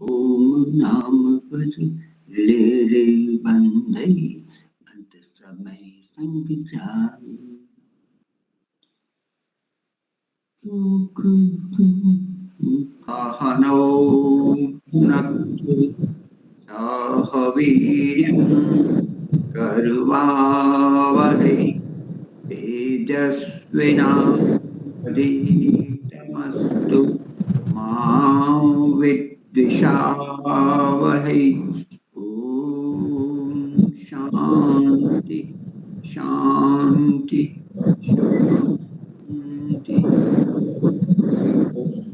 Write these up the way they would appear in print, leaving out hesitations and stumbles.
ओम नाम पर ले रे बंधई अंत समय संग जाई सहनौ भुनक्तु सह वीर्यं कर्वावहै तेजस्विनावधीतमस्तु मा विद्विषावहै ॐ शान्ति शान्ति शान्ति।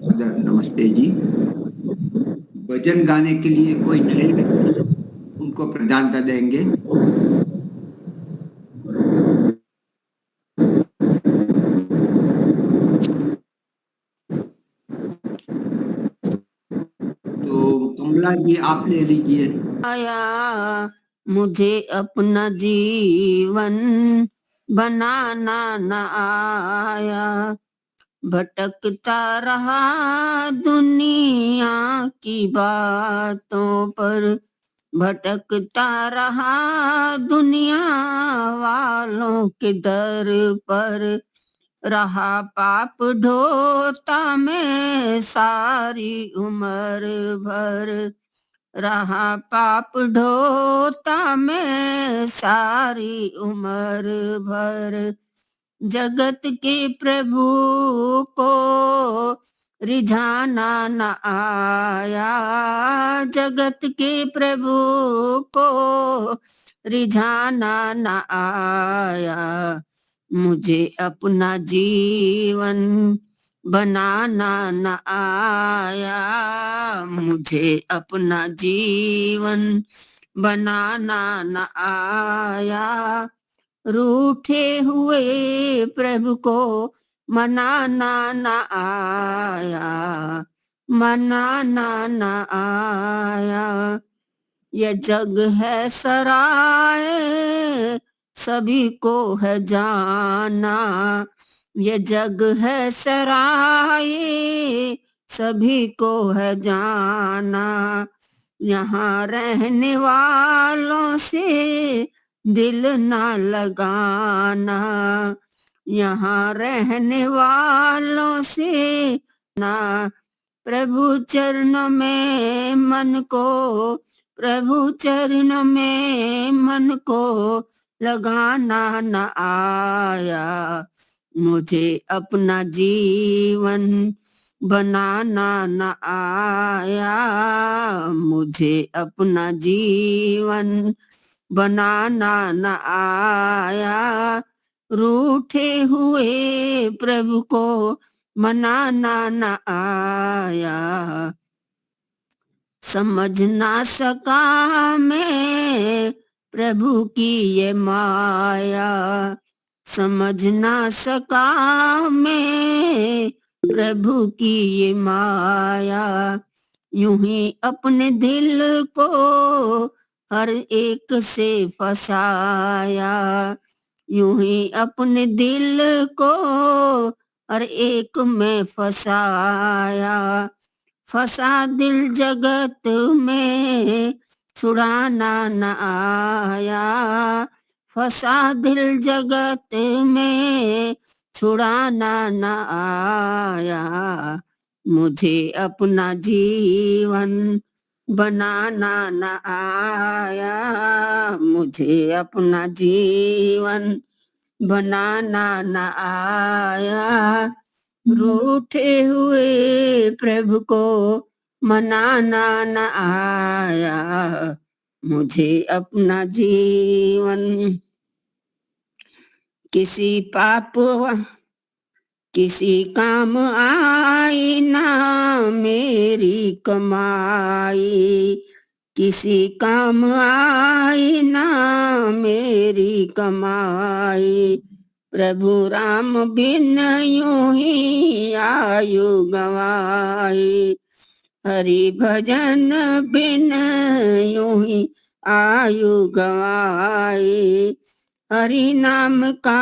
अदर नमस्ते जी। भजन गाने के लिए कोई नए व्यक्ति उनको प्रदानता देंगे। तो कमला जी आप ले लीजिए। आया मुझे अपना जीवन बनाना न आया, भटकता रहा दुनिया की बातों पर, भटकता रहा दुनिया वालों के दर पर, रहा पाप ढोता मैं सारी उम्र भर, रहा पाप ढोता मैं सारी उम्र भर, जगत के प्रभु को रिझाना न आया, जगत के प्रभु को रिझाना न आया, मुझे अपना जीवन बनाना न आया, मुझे अपना जीवन बनाना न आया, रूठे हुए प्रभु को मनाना न आया, मनाना न आया, ये जग है सराय सभी को है जाना, ये जग है सराय सभी को है जाना, यहाँ रहने वालों से दिल ना लगाना, यहाँ रहने वालों से ना, प्रभु चरण में मन को, प्रभु चरण में मन को लगाना न आया, मुझे अपना जीवन बनाना न आया, मुझे अपना जीवन बनाना न आया, रूठे हुए प्रभु को मनाना न आया, समझ ना सका मैं प्रभु की ये माया, समझ ना सका मैं प्रभु की ये माया, यूं ही अपने दिल को हर एक से फसाया, यूं ही अपने दिल को हर एक में फसाया, फंसा दिल जगत में छुड़ाना न आया, फंसा दिल जगत में छुड़ाना न आया, मुझे अपना जीवन बनाना न आया, मुझे अपना जीवन बनाना न आया, रूठे हुए प्रभु को मनाना न आया, मुझे अपना जीवन किसी पाप किसी काम आई ना मेरी कमाई, किसी काम आई ना मेरी कमाई, प्रभु राम बिन यूं ही आयु गवाई, हरि भजन बिन यूं ही आयु गवाई, हरि नाम का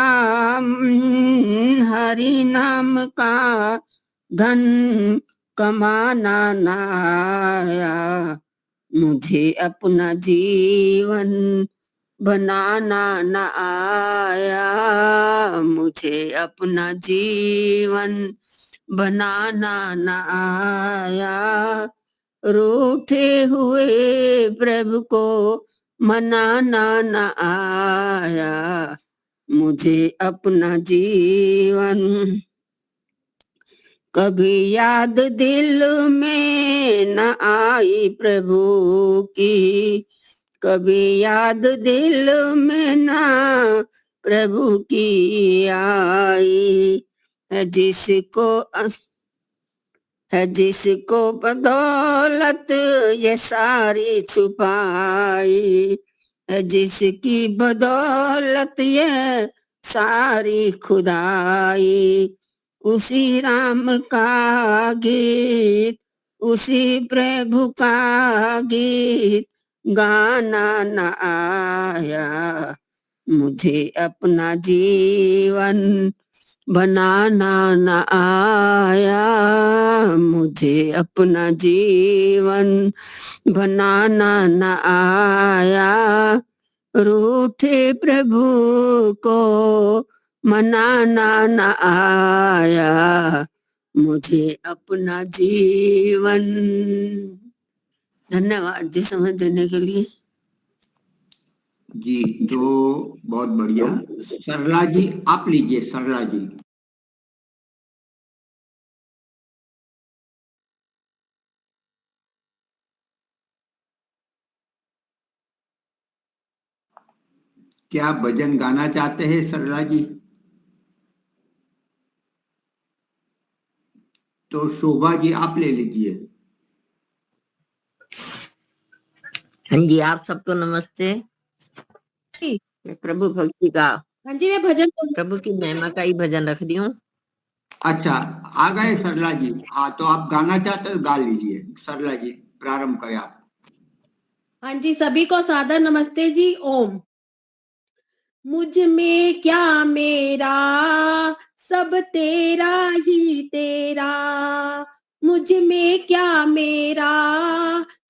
हरि नाम का धन कमाना न आया, मुझे अपना जीवन बनाना न आया, मुझे अपना जीवन बनाना न आया, रूठे हुए प्रभु को मनाना न आया, मुझे अपना जीवन। कभी याद दिल में न आई प्रभु की, कभी याद दिल में ना प्रभु की आई, है जिसको बदौलत ये सारी छुपाई, है जिसकी बदौलत ये सारी खुदाई, उसी राम का गीत, उसी प्रभु का गीत गाना न आया, मुझे अपना जीवन बनाना न आया, मुझे अपना जीवन बनाना न आया, रूठे प्रभु को मनाना न आया, मुझे अपना जीवन। धन्यवाद जी समय देने के लिए। जी तो बहुत बढ़िया। सरला जी आप लीजिए। सरला जी क्या भजन गाना चाहते हैं? सरला जी तो शोभा जी आप ले लीजिए। हाँ जी आप सबको नमस्ते। मैं प्रभु भक्ति का, हाँ जी मैं भजन प्रभु की महिमा का ही भजन रख रही हूँ। अच्छा आ गए सरला जी। हाँ तो आप गाना चाहते हो गा लीजिए। सरला जी प्रारंभ करें आप। हाँ जी सभी को सादर नमस्ते जी। ओम। मुझ में क्या मेरा, सब तेरा ही तेरा, मुझ में क्या मेरा,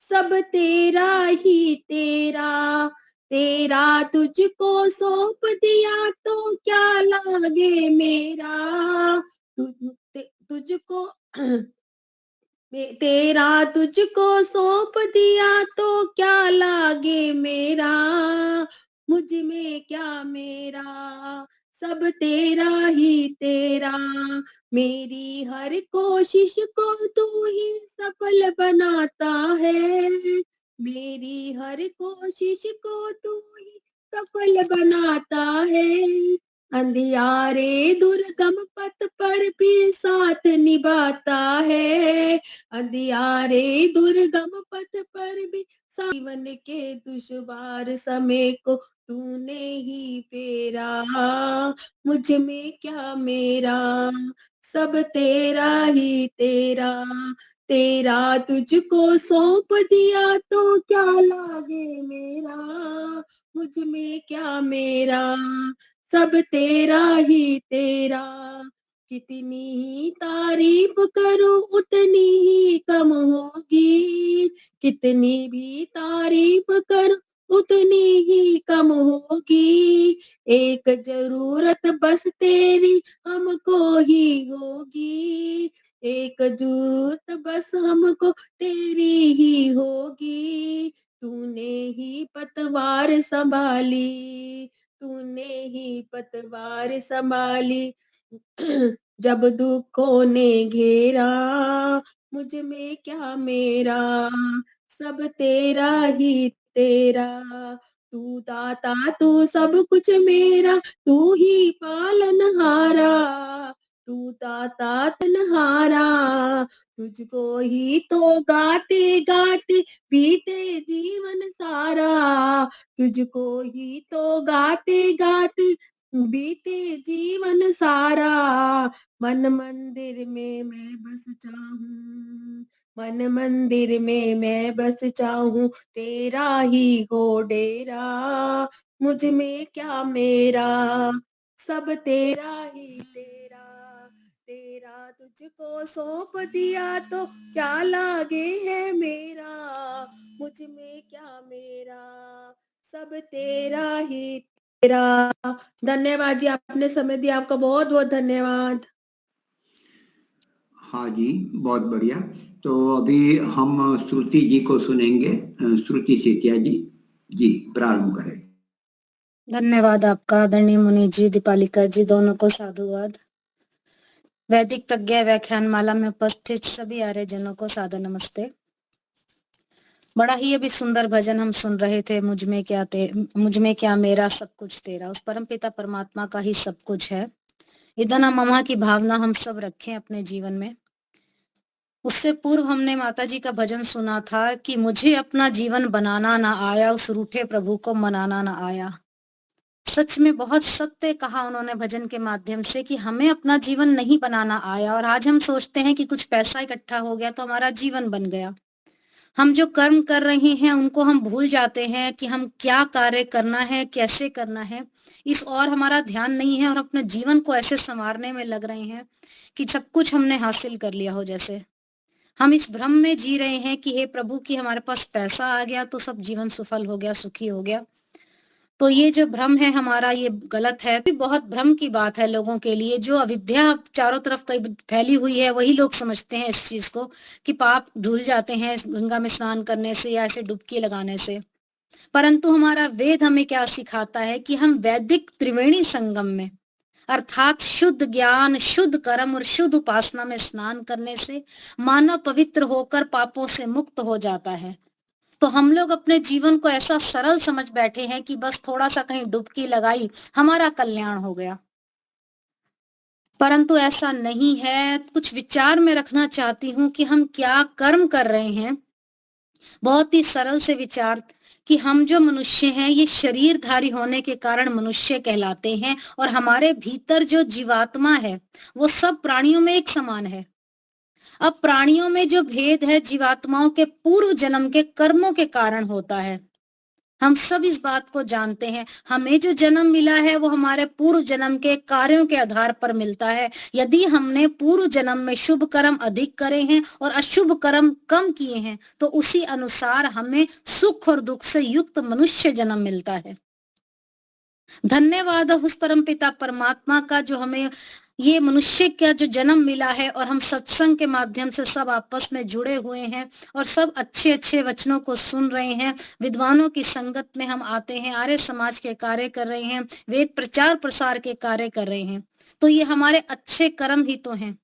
सब तेरा ही तेरा, तेरा तुझको सौंप दिया तो क्या लागे मेरा, तुझको तेरा तुझको सौंप दिया तो क्या लागे मेरा, मुझ में क्या मेरा, सब तेरा ही तेरा, मेरी हर कोशिश को तू ही सफल बनाता है, मेरी हर कोशिश को तू ही सफल बनाता है, अंधियारे दुर्गम पथ पर भी साथ निभाता है, अंधियारे दुर्गम पथ पर भी जीवन के दुश्वार समय को तूने ही फेरा, मुझ में क्या मेरा, सब तेरा ही तेरा, तेरा तुझको सौंप दिया तो क्या लागे मेरा, मुझ में क्या मेरा, सब तेरा ही तेरा, कितनी ही तारीफ करूं उतनी ही कम होगी, कितनी भी तारीफ करूं उतनी ही कम होगी, एक जरूरत बस तेरी हमको ही होगी, एक जरूरत बस हमको तेरी ही होगी, तूने ही पतवार संभाली, तूने ही पतवार संभाली, जब दुखों ने घेरा, मुझ में क्या मेरा, सब तेरा ही तेरा, तू दाता तू सब कुछ मेरा, तू ही पालनहारा, तू दाता तनहारा, तुझको ही तो गाते गाते बीते जीवन सारा, तुझको ही तो गाते गाते बीते जीवन सारा, मन मंदिर में मैं बस चाहूं, मन मंदिर में मैं बस चाहूं, तेरा ही हो डेरा, मुझ में क्या मेरा, सब तेरा ही तेरा, तेरा तुझको सौंप दिया तो क्या लागे है मेरा, मुझ में क्या मेरा, सब तेरा ही तेरा। धन्यवाद जी, आपने समय दिया, आपका बहुत बहुत धन्यवाद। हाँ जी, बहुत बढ़िया। तो अभी हम श्रुति जी को सुनेंगे। श्रुति सेतिया जी, जी प्रारंभ करें। धन्यवाद आपका आदरणीय मुनि जी, दीपालिका जी, दोनों को साधुवाद। वैदिक प्रज्ञा व्याख्यान माला में उपस्थित सभी आर्यजनों को सादर नमस्ते। बड़ा ही अभी सुंदर भजन हम सुन रहे थे, मुझ में क्या मेरा सब कुछ तेरा। उस परम पिता परमात्मा का ही सब कुछ है। इदना ममा की भावना हम सब रखें अपने जीवन में। उससे पूर्व हमने माता जी का भजन सुना था कि मुझे अपना जीवन बनाना ना आया, उस रूठे प्रभु को मनाना ना आया। सच में बहुत सत्य कहा उन्होंने भजन के माध्यम से कि हमें अपना जीवन नहीं बनाना आया। और आज हम सोचते हैं कि कुछ पैसा इकट्ठा हो गया तो हमारा जीवन बन गया। हम जो कर्म कर रहे हैं उनको हम भूल जाते हैं कि हम क्या कार्य करना है, कैसे करना है, इस और हमारा ध्यान नहीं है। और अपने जीवन को ऐसे संवारने में लग रहे हैं कि सब कुछ हमने हासिल कर लिया हो। जैसे हम इस भ्रम में जी रहे हैं कि हे प्रभु कि हमारे पास पैसा आ गया तो सब जीवन सफल हो गया, सुखी हो गया। तो ये जो भ्रम है हमारा, ये गलत है। भी बहुत भ्रम की बात है लोगों के लिए। जो अविद्या चारों तरफ फैली हुई है वही लोग समझते हैं इस चीज को कि पाप धुल जाते हैं गंगा में स्नान करने से या ऐसे डुबकी लगाने से। परंतु हमारा वेद हमें क्या सिखाता है कि हम वैदिक त्रिवेणी संगम में अर्थात शुद्ध ज्ञान, शुद्ध कर्म और शुद्ध उपासना में स्नान करने से मानव पवित्र होकर पापों से मुक्त हो जाता है। तो हम लोग अपने जीवन को ऐसा सरल समझ बैठे हैं कि बस थोड़ा सा कहीं डुबकी लगाई, हमारा कल्याण हो गया। परंतु ऐसा नहीं है। कुछ विचार में रखना चाहती हूँ कि हम क्या कर्म कर रहे हैं। बहुत ही सरल से विचार कि हम जो मनुष्य हैं ये शरीरधारी होने के कारण मनुष्य कहलाते हैं। और हमारे भीतर जो जीवात्मा है वो सब प्राणियों में एक समान है। अब प्राणियों में जो भेद है जीवात्माओं के पूर्व जन्म के कर्मों के कारण होता है। हम सब इस बात को जानते हैं। हमें जो जन्म मिला है वो हमारे पूर्व जन्म के कार्यों के आधार पर मिलता है। यदि हमने पूर्व जन्म में शुभ कर्म अधिक करे हैं और अशुभ कर्म कम किए हैं तो उसी अनुसार हमें सुख और दुख से युक्त मनुष्य जन्म मिलता है। धन्यवाद उस परम पिता परमात्मा का जो हमें ये मनुष्य का जो जन्म मिला है। और हम सत्संग के माध्यम से सब आपस में जुड़े हुए हैं और सब अच्छे अच्छे वचनों को सुन रहे हैं। विद्वानों की संगत में हम आते हैं, आर्य समाज के कार्य कर रहे हैं, वेद प्रचार प्रसार के कार्य कर रहे हैं। तो ये हमारे अच्छे कर्म ही तो हैं।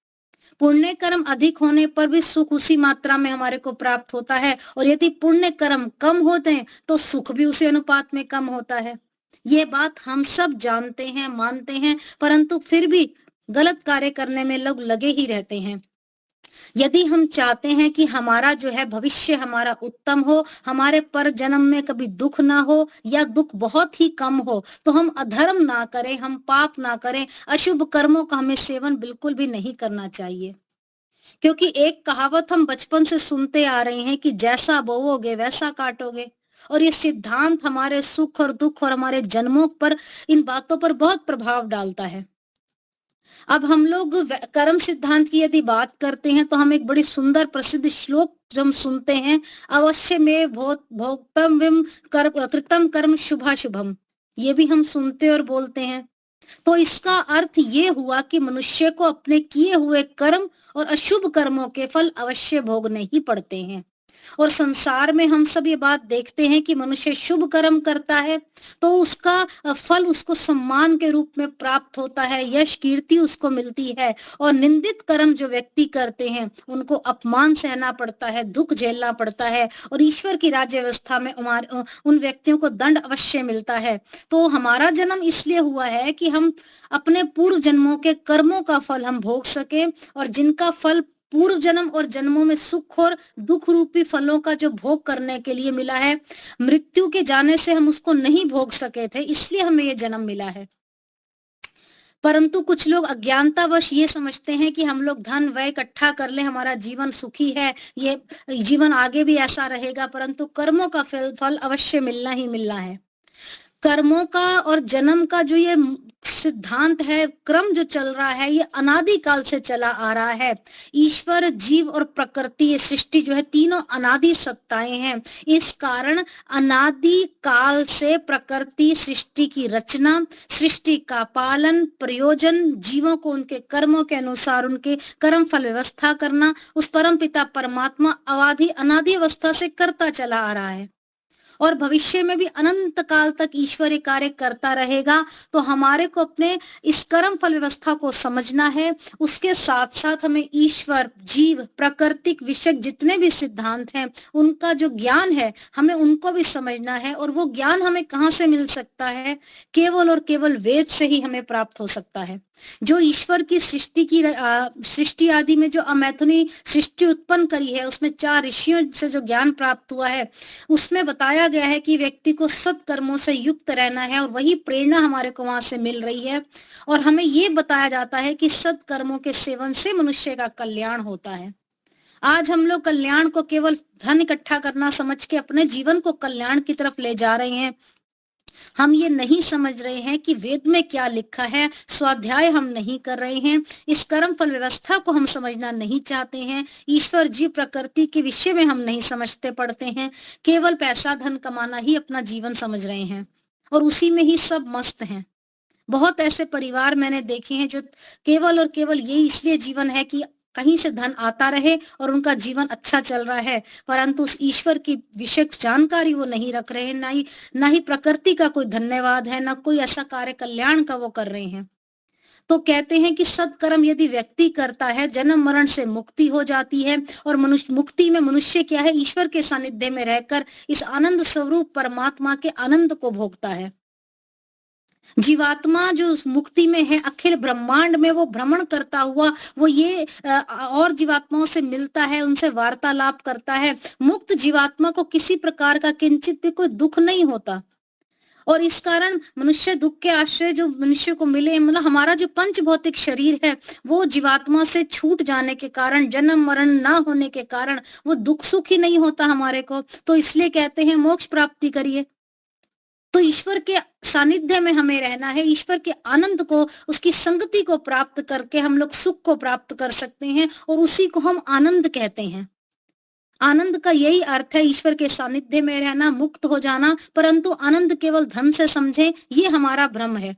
पुण्य कर्म अधिक होने पर भी सुख उसी मात्रा में हमारे को प्राप्त होता है। और यदि पुण्य कर्म कम होते हैं तो सुख भी उसी अनुपात में कम होता है। ये बात हम सब जानते हैं, मानते हैं, परंतु फिर भी गलत कार्य करने में लोग लगे ही रहते हैं। यदि हम चाहते हैं कि हमारा जो है भविष्य हमारा उत्तम हो, हमारे पर जन्म में कभी दुख ना हो या दुख बहुत ही कम हो, तो हम अधर्म ना करें, हम पाप ना करें, अशुभ कर्मों का हमें सेवन बिल्कुल भी नहीं करना चाहिए। क्योंकि एक कहावत हम बचपन से सुनते आ रहे हैं कि जैसा बोओगे वैसा काटोगे। और ये सिद्धांत हमारे सुख और दुख और हमारे जन्मों पर, इन बातों पर बहुत प्रभाव डालता है। अब हम लोग कर्म सिद्धांत की यदि बात करते हैं तो हम एक बड़ी सुंदर प्रसिद्ध श्लोक जो हम सुनते हैं, अवश्य में भोक्तव्यम कृतम कर्म शुभाशुभम, ये भी हम सुनते और बोलते हैं। तो इसका अर्थ ये हुआ कि मनुष्य को अपने किए हुए कर्म और अशुभ कर्मों के फल अवश्य भोगने ही पड़ते हैं। और संसार में हम सब ये बात देखते हैं कि मनुष्य शुभ कर्म करता है तो उसका फल उसको सम्मान के रूप में प्राप्त होता है, यश कीर्ति उसको मिलती है। और निंदित कर्म जो व्यक्ति करते हैं उनको अपमान सहना पड़ता है, दुख झेलना पड़ता है और ईश्वर की राज्य व्यवस्था में उन व्यक्तियों को दंड अवश्य मिलता है। तो हमारा जन्म इसलिए हुआ है कि हम अपने पूर्व जन्मों के कर्मों का फल हम भोग सके। और जिनका फल पूर्व जन्म और जन्मों में सुख और दुख रूपी फलों का जो भोग करने के लिए मिला है, मृत्यु के जाने से हम उसको नहीं भोग सके थे, इसलिए हमें ये जन्म मिला है। परंतु कुछ लोग अज्ञानतावश ये समझते हैं कि हम लोग धन व्यय इकट्ठा कर ले, हमारा जीवन सुखी है, ये जीवन आगे भी ऐसा रहेगा। परंतु कर्मों का फल अवश्य मिलना ही मिलना है। कर्मों का और जन्म का जो ये सिद्धांत है, क्रम जो चल रहा है, ये अनादि काल से चला आ रहा है। ईश्वर, जीव और प्रकृति, ये सृष्टि जो है तीनों अनादि सत्ताएं हैं। इस कारण अनादि काल से प्रकृति सृष्टि की रचना, सृष्टि का पालन, प्रयोजन, जीवों को उनके कर्मों के अनुसार उनके कर्म फल व्यवस्था करना, उस परम पिता परमात्मा अनादि अवस्था से करता चला आ रहा है और भविष्य में भी अनंत काल तक ईश्वर ये कार्य करता रहेगा। तो हमारे को अपने इस कर्म फल व्यवस्था को समझना है। उसके साथ साथ हमें ईश्वर, जीव, प्राकृतिक विषय जितने भी सिद्धांत हैं उनका जो ज्ञान है हमें उनको भी समझना है। और वो ज्ञान हमें कहाँ से मिल सकता है? केवल और केवल वेद से ही हमें प्राप्त हो सकता है। जो ईश्वर की सृष्टि आदि में जो अमैथुनी सृष्टि उत्पन्न करी है, उसमें 4 ऋषियों से जो ज्ञान प्राप्त हुआ है, उसमें बताया गया है कि व्यक्ति को सत्कर्मों से युक्त रहना है और वही प्रेरणा हमारे को वहां से मिल रही है। और हमें ये बताया जाता है कि सत्कर्मों के सेवन से मनुष्य का कल्याण होता है। आज हम लोग कल्याण को केवल धन इकट्ठा करना समझ के अपने जीवन को कल्याण की तरफ ले जा रहे हैं। हम ये नहीं समझ रहे हैं कि वेद में क्या लिखा है। स्वाध्याय हम नहीं कर रहे हैं। इस कर्म फल व्यवस्था को हम समझना नहीं चाहते हैं। ईश्वर, जीव, प्रकृति के विषय में हम नहीं समझते पढ़ते हैं। केवल पैसा धन कमाना ही अपना जीवन समझ रहे हैं और उसी में ही सब मस्त हैं। बहुत ऐसे परिवार मैंने देखे हैं जो केवल और केवल ये इसलिए जीवन है कि कहीं से धन आता रहे और उनका जीवन अच्छा चल रहा है, परंतु उस ईश्वर की विषय जानकारी वो नहीं रख रहे हैं। ना ही प्रकृति का कोई धन्यवाद है, ना कोई ऐसा कार्य कल्याण का वो कर रहे हैं। तो कहते हैं कि सत्कर्म यदि व्यक्ति करता है, जन्म मरण से मुक्ति हो जाती है और मुक्ति में मनुष्य क्या है? ईश्वर के सानिध्य में रहकर इस आनंद स्वरूप परमात्मा के आनंद को भोगता है। जीवात्मा जो मुक्ति में है, अखिल ब्रह्मांड में वो भ्रमण करता हुआ वो ये और जीवात्माओं से मिलता है, उनसे वार्तालाप करता है। मुक्त जीवात्मा को किसी प्रकार का किंचित भी कोई दुख नहीं होता और इस कारण मनुष्य दुख के आश्रय जो मनुष्य को मिले, मतलब हमारा जो पंच भौतिक शरीर है वो जीवात्मा से छूट जाने के कारण, जन्म मरण ना होने के कारण वो दुख सुख ही नहीं होता हमारे को। तो इसलिए कहते हैं मोक्ष प्राप्ति करिए। तो ईश्वर के सानिध्य में हमें रहना है। ईश्वर के आनंद को, उसकी संगति को प्राप्त करके हम लोग सुख को प्राप्त कर सकते हैं और उसी को हम आनंद कहते हैं। आनंद का यही अर्थ है, ईश्वर के सानिध्य में रहना, मुक्त हो जाना। परंतु आनंद केवल धन से समझे, ये हमारा भ्रम है।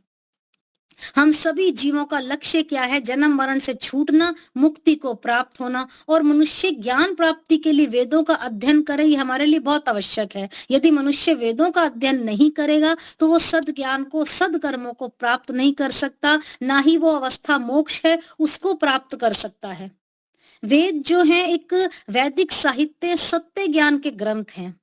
हम सभी जीवों का लक्ष्य क्या है? जन्म मरण से छूटना, मुक्ति को प्राप्त होना। और मनुष्य ज्ञान प्राप्ति के लिए वेदों का अध्ययन करे, ये हमारे लिए बहुत आवश्यक है। यदि मनुष्य वेदों का अध्ययन नहीं करेगा तो वो सद ज्ञान को, सदकर्मों को प्राप्त नहीं कर सकता, ना ही वो अवस्था मोक्ष है उसको प्राप्त कर सकता है। वेद जो है एक वैदिक साहित्य, सत्य ज्ञान के ग्रंथ हैं।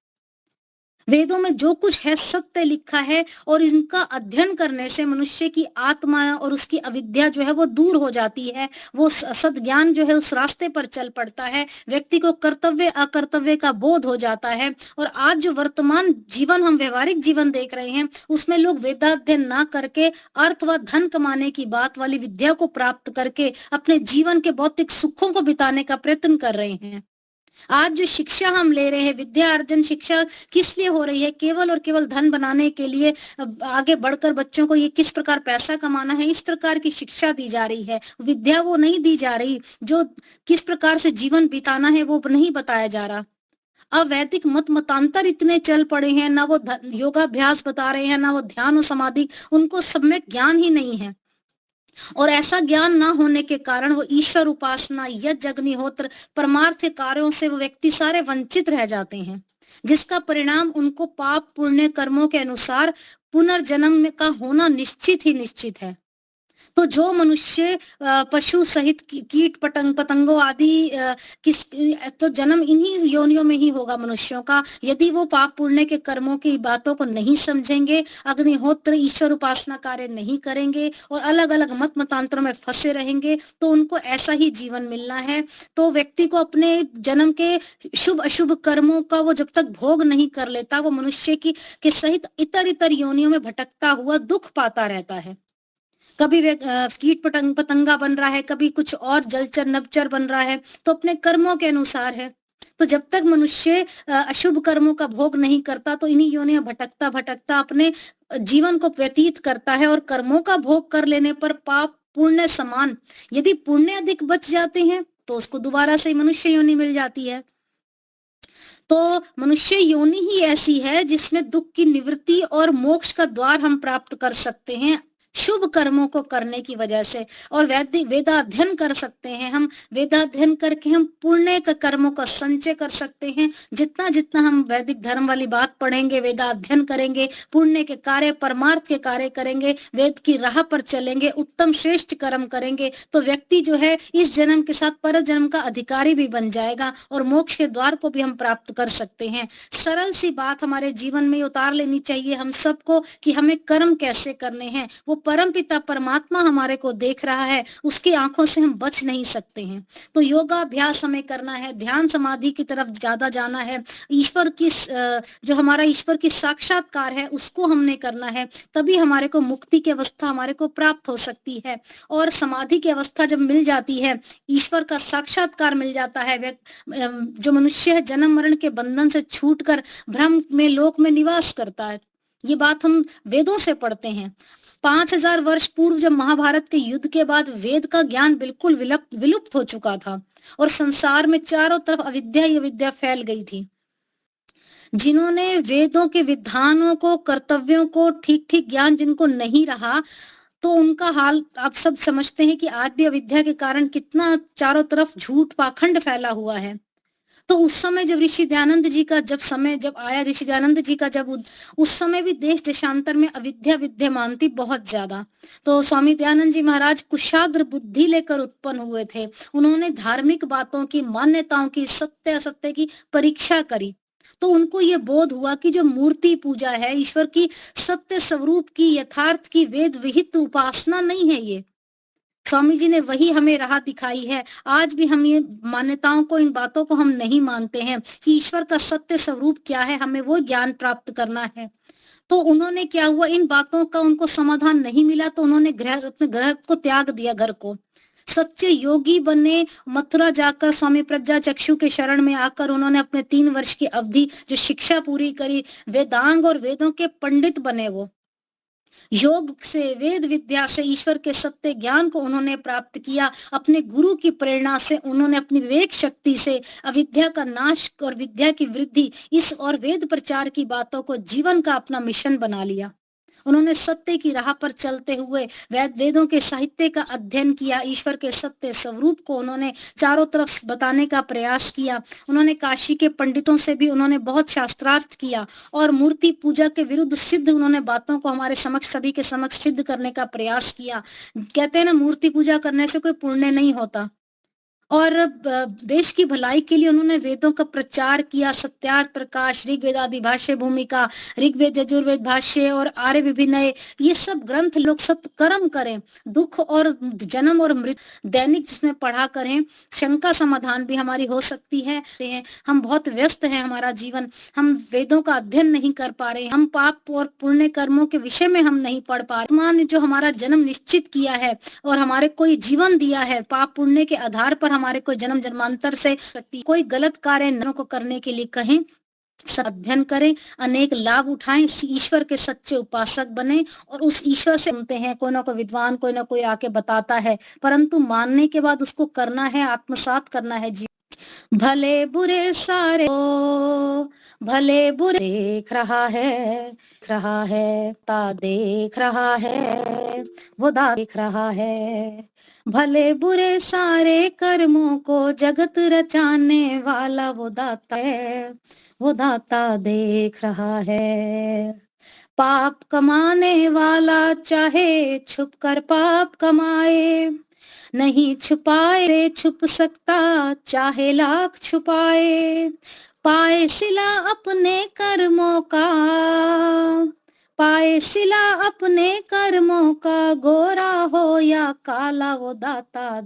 वेदों में जो कुछ है सत्य लिखा है और इनका अध्ययन करने से मनुष्य की आत्मा और उसकी अविद्या जो है वो दूर हो जाती है। वो सद्ज्ञान जो है उस रास्ते पर चल पड़ता है। व्यक्ति को कर्तव्य अकर्तव्य का बोध हो जाता है। और आज जो वर्तमान जीवन, हम व्यवहारिक जीवन देख रहे हैं, उसमें लोग वेदाध्ययन ना करके अर्थ व धन कमाने की बात वाली विद्या को प्राप्त करके अपने जीवन के भौतिक सुखों को बिताने का प्रयत्न कर रहे हैं। आज जो शिक्षा हम ले रहे हैं, विद्या अर्जन शिक्षा किस लिए हो रही है? केवल और केवल धन बनाने के लिए। आगे बढ़कर बच्चों को ये किस प्रकार पैसा कमाना है, इस प्रकार की शिक्षा दी जा रही है। विद्या वो नहीं दी जा रही, जो किस प्रकार से जीवन बिताना है वो नहीं बताया जा रहा। अब वैदिक मतांतर इतने चल पड़े हैं, ना वो योगाभ्यास बता रहे हैं, ना वो ध्यान और समाधि, उनको सब में ज्ञान ही नहीं है। और ऐसा ज्ञान ना होने के कारण वो ईश्वर उपासना, यज्ञ, अग्निहोत्र, परमार्थ कार्यों से वो व्यक्ति सारे वंचित रह जाते हैं, जिसका परिणाम उनको पाप पुण्य कर्मों के अनुसार पुनर्जन्म का होना निश्चित ही निश्चित है। तो जो मनुष्य पशु सहित कीट पतंगों आदि तो जन्म इन्हीं योनियों में ही होगा मनुष्यों का। यदि वो पाप पुण्य के कर्मों की बातों को नहीं समझेंगे, अग्निहोत्र ईश्वर उपासना कार्य नहीं करेंगे और अलग अलग मतांतरों में फंसे रहेंगे, तो उनको ऐसा ही जीवन मिलना है। तो व्यक्ति को अपने जन्म के शुभ अशुभ कर्मों का वो जब तक भोग नहीं कर लेता, वो मनुष्य के सहित इतर योनियों में भटकता हुआ दुख पाता रहता है। कभी वे कीट पतंगा बन रहा है, कभी कुछ और जलचर नभचर बन रहा है, तो अपने कर्मों के अनुसार है। तो जब तक मनुष्य अशुभ कर्मों का भोग नहीं करता तो इन्हीं योनियों भटकता भटकता अपने जीवन को व्यतीत करता है। और कर्मों का भोग कर लेने पर पाप पुण्य समान, यदि पुण्य अधिक बच जाते हैं तो उसको दोबारा से मनुष्य योनि मिल जाती है। तो मनुष्य योनि ही ऐसी है जिसमें दुख की निवृत्ति और मोक्ष का द्वार हम प्राप्त कर सकते हैं शुभ कर्मों को करने की वजह से। और वेदाध्ययन कर सकते हैं हम, वेदाध्ययन करके हम पुण्य का कर्मों का संचय कर सकते हैं। जितना जितना हम वैदिक धर्म वाली बात पढ़ेंगे, वेदाध्ययन करेंगे, पुण्य के कार्य परमार्थ के कार्य करेंगे, वेद की राह पर चलेंगे, उत्तम श्रेष्ठ कर्म करेंगे, तो व्यक्ति जो है इस जन्म के साथ पर जन्म का अधिकारी भी बन जाएगा और मोक्ष के द्वार को भी हम प्राप्त कर सकते हैं। सरल सी बात हमारे जीवन में उतार लेनी चाहिए हम सबको कि हमें कर्म कैसे करने हैं। वो परमपिता परमात्मा हमारे को देख रहा है, उसकी आंखों से हम बच नहीं सकते हैं। तो योगाभ्यास हमें करना है, ध्यान समाधि की तरफ ज्यादा जाना है, ईश्वर की जो हमारा ईश्वर की साक्षात्कार है उसको हमने करना है, तभी हमारे को मुक्ति की अवस्था हमारे को प्राप्त हो सकती है। और समाधि की अवस्था जब मिल जाती है, ईश्वर का साक्षात्कार मिल जाता है, जो मनुष्य है जन्म मरण के बंधन से छूटकर ब्रह्म में लोक में निवास करता है। ये बात हम वेदों से पढ़ते हैं। 5000 वर्ष पूर्व जब महाभारत के युद्ध के बाद वेद का ज्ञान बिल्कुल विलुप्त हो चुका था और संसार में चारों तरफ अविद्या ही अविद्या फैल गई थी। जिन्होंने वेदों के विधानों को, कर्तव्यों को ठीक ठीक ज्ञान जिनको नहीं रहा, तो उनका हाल आप सब समझते हैं कि आज भी अविद्या के कारण कितना चारों तरफ झूठ पाखंड फैला हुआ है। तो उस समय जब ऋषि दयानंद जी का जब आया ऋषि दयानंद जी का उस समय भी देश देशांतर में अविद्या विद्यमान थी बहुत ज्यादा। तो स्वामी दयानंद जी महाराज कुशाग्र बुद्धि लेकर उत्पन्न हुए थे। उन्होंने धार्मिक बातों की, मान्यताओं की, सत्य असत्य की परीक्षा करी। तो उनको ये बोध हुआ कि जो मूर्ति पूजा है, ईश्वर की सत्य स्वरूप की, यथार्थ की, वेद विहित उपासना नहीं है। ये स्वामी जी ने वही हमें राह दिखाई है। आज भी हम ये मान्यताओं को, इन बातों को हम नहीं मानते हैं कि ईश्वर का सत्य स्वरूप क्या है, हमें वो ज्ञान प्राप्त करना है। तो उन्होंने क्या हुआ, इन बातों का उनको समाधान नहीं मिला तो उन्होंने अपने ग्रह को त्याग दिया, घर को। सच्चे योगी बने, मथुरा जाकर स्वामी प्रज्ञा चक्षु के शरण में आकर उन्होंने अपने 3 वर्ष की अवधि जो शिक्षा पूरी करी, वेदांग और वेदों के पंडित बने। वो योग से, वेद विद्या से ईश्वर के सत्य ज्ञान को उन्होंने प्राप्त किया। अपने गुरु की प्रेरणा से उन्होंने अपनी विवेक शक्ति से अविद्या का नाश और विद्या की वृद्धि, इस और वेद प्रचार की बातों को जीवन का अपना मिशन बना लिया। उन्होंने सत्य की राह पर चलते हुए वेदों के साहित्य का अध्ययन किया, ईश्वर के सत्य स्वरूप को उन्होंने चारों तरफ बताने का प्रयास किया। उन्होंने काशी के पंडितों से भी उन्होंने बहुत शास्त्रार्थ किया और मूर्ति पूजा के विरुद्ध सिद्ध उन्होंने बातों को हमारे समक्ष, सभी के समक्ष सिद्ध करने का प्रयास किया। कहते हैं ना, मूर्ति पूजा करने से कोई पुण्य नहीं होता। और देश की भलाई के लिए उन्होंने वेदों का प्रचार किया। सत्यार्थ प्रकाश, ऋग्वेदादि भाष्य भूमिका, ऋग्वेद यजुर्वेद भाष्य और आर्य विभिनय, ये सब ग्रंथ लोग सत्कर्म करें, दुख और जन्म और मृत्यु दैनिक जिसमें पढ़ा करें, शंका समाधान भी हमारी हो सकती है। हम बहुत व्यस्त हैं, हमारा जीवन, हम वेदों का अध्ययन नहीं कर पा रहे, हम पाप और पुण्य कर्मों के विषय में हम नहीं पढ़ पा रहे। ने जो हमारा जन्म निश्चित किया है और हमारे कोई जीवन दिया है, पाप पुण्य के आधार पर हमारे को जन्म जन्मांतर से सकती, कोई गलत कार्य न को करने के लिए कहें, अध्ययन करें, अनेक लाभ उठाएं, ईश्वर के सच्चे उपासक बने और उस ईश्वर से सुनते हैं। कोई ना कोई विद्वान, कोई ना कोई आके बताता है, परंतु मानने के बाद उसको करना है, आत्मसात करना है। भले बुरे सारे भले बुरे देख रहा है ता देख रहा है, वो देख रहा है। भले बुरे सारे कर्मों को जगत रचाने वाला वो दाता है, वो दाता देख रहा है। पाप कमाने वाला चाहे छुप कर पाप कमाए, नहीं छुपाए छुप सकता चाहे लाख छुपाए। पाए सिला अपने कर्मों का, पाए सिला अपने कर्मों का, गोरा हो या काला वो दाता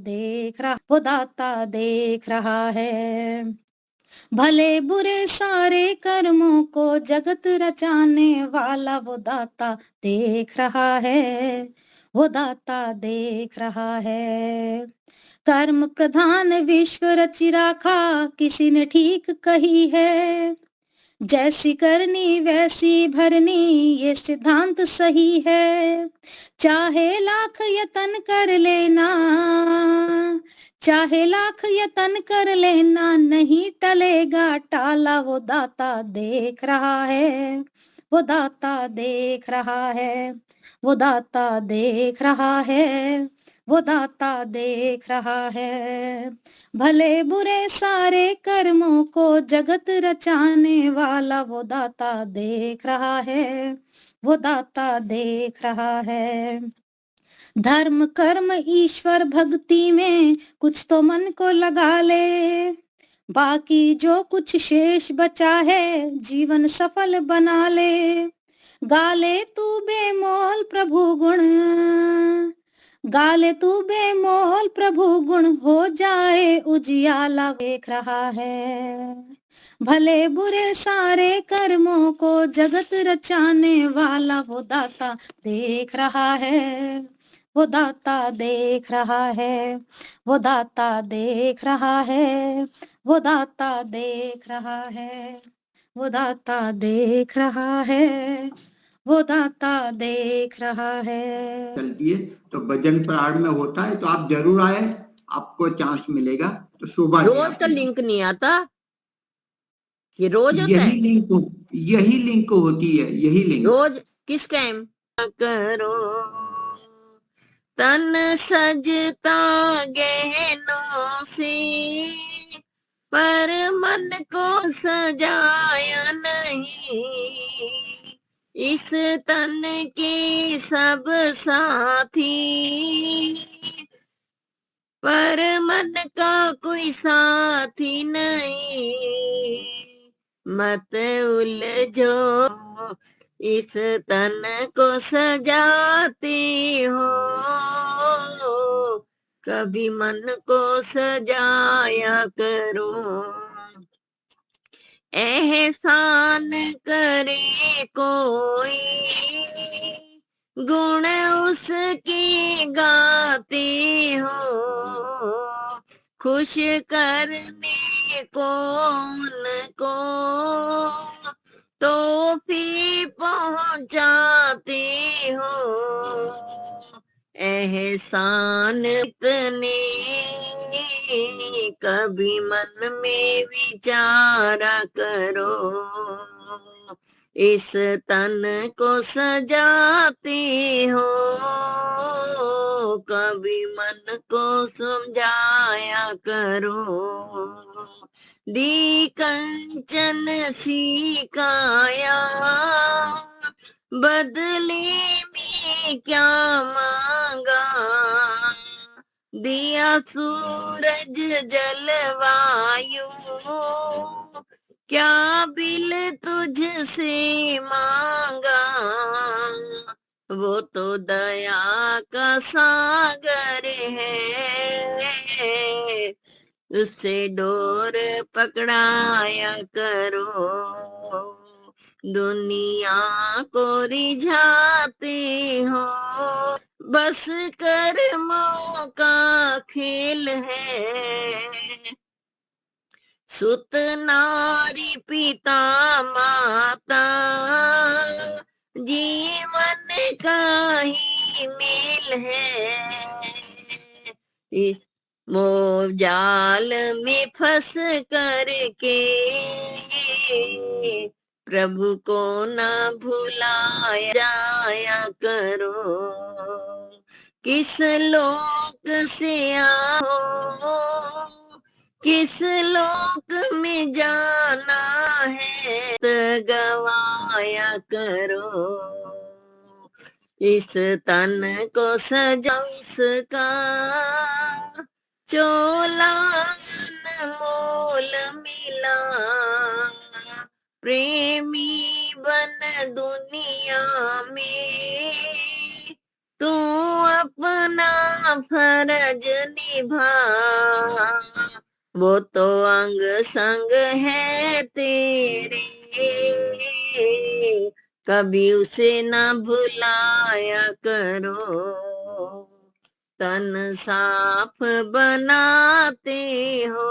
देख रहा है। भले बुरे सारे कर्मों को जगत रचाने वाला वो दाता देख रहा है, वो दाता देख रहा है। कर्म प्रधान विश्व रचि राखा, किसी ने ठीक कही है। जैसी करनी वैसी भरनी, ये सिद्धांत सही है। चाहे लाख यतन कर लेना, चाहे लाख यतन कर लेना, नहीं टलेगा टाला। वो दाता देख रहा है, वो दाता देख रहा है, वो दाता देख रहा है, वो दाता देख रहा है। भले बुरे सारे कर्मों को जगत रचाने वाला, वो दाता देख रहा है, वो दाता देख रहा है। धर्म कर्म ईश्वर भक्ति में कुछ तो मन को लगा ले, बाकी जो कुछ शेष बचा है जीवन सफल बना ले। गाले तू बेमोल प्रभु गुण, गाले तू बेमोल प्रभु गुण, हो जाए उजियाला। देख रहा है भले बुरे सारे कर्मों को जगत रचाने वाला, वो दाता देख रहा है, वो दाता देख रहा है, वो दाता देख रहा है, वो दाता देख रहा है, वो दाता देख रहा है, वो दाता देख रहा है। चल दिए तो भजन प्राण में होता है, तो आप जरूर आए, आपको चांस मिलेगा। तो सुबह रोज का लिंक नहीं आता, ये रोज होता है। यही लिंक होती है, यही लिंक रोज किस टाइम करो, तन सजता गहनों से, पर मन को सजाया नहीं। इस तन के सब साथी, पर मन का कोई साथी नहीं। मत उलझो, इस तन को सजाते हो, कभी मन को सजाया करो। एहसान करे कोई, गुण उसके गाते हो, खुश करने को उनको तो फिर पहुंचाते हो। एहसान इतने कभी मन में विचारा करो, इस तन को सजाते हो, कभी मन को समझाया करो। दी कंचन सी काया, बदले में क्या मांगा। दिया सूरज जलवायु, क्या बिल तुझसे मांगा। वो तो दया का सागर है, उससे डोर पकड़ाया करो। दुनिया को रिझाते हो, बस कर्मों का खेल है। सुत नारी पिता माता, जीवन का ही मेल है। इस मोह जाल में फंस करके प्रभु को ना भुलाया जाया करो। किस लोक से आओ, किस लोक में जाना है, गवाया करो। इस तन को सजा उसका चोला मोल मिला। प्रेमी बन दुनिया में, तू अपना फर्ज निभा। वो तो अंग संग है तेरे, कभी उसे ना भुलाया करो। तन साफ बनाते हो,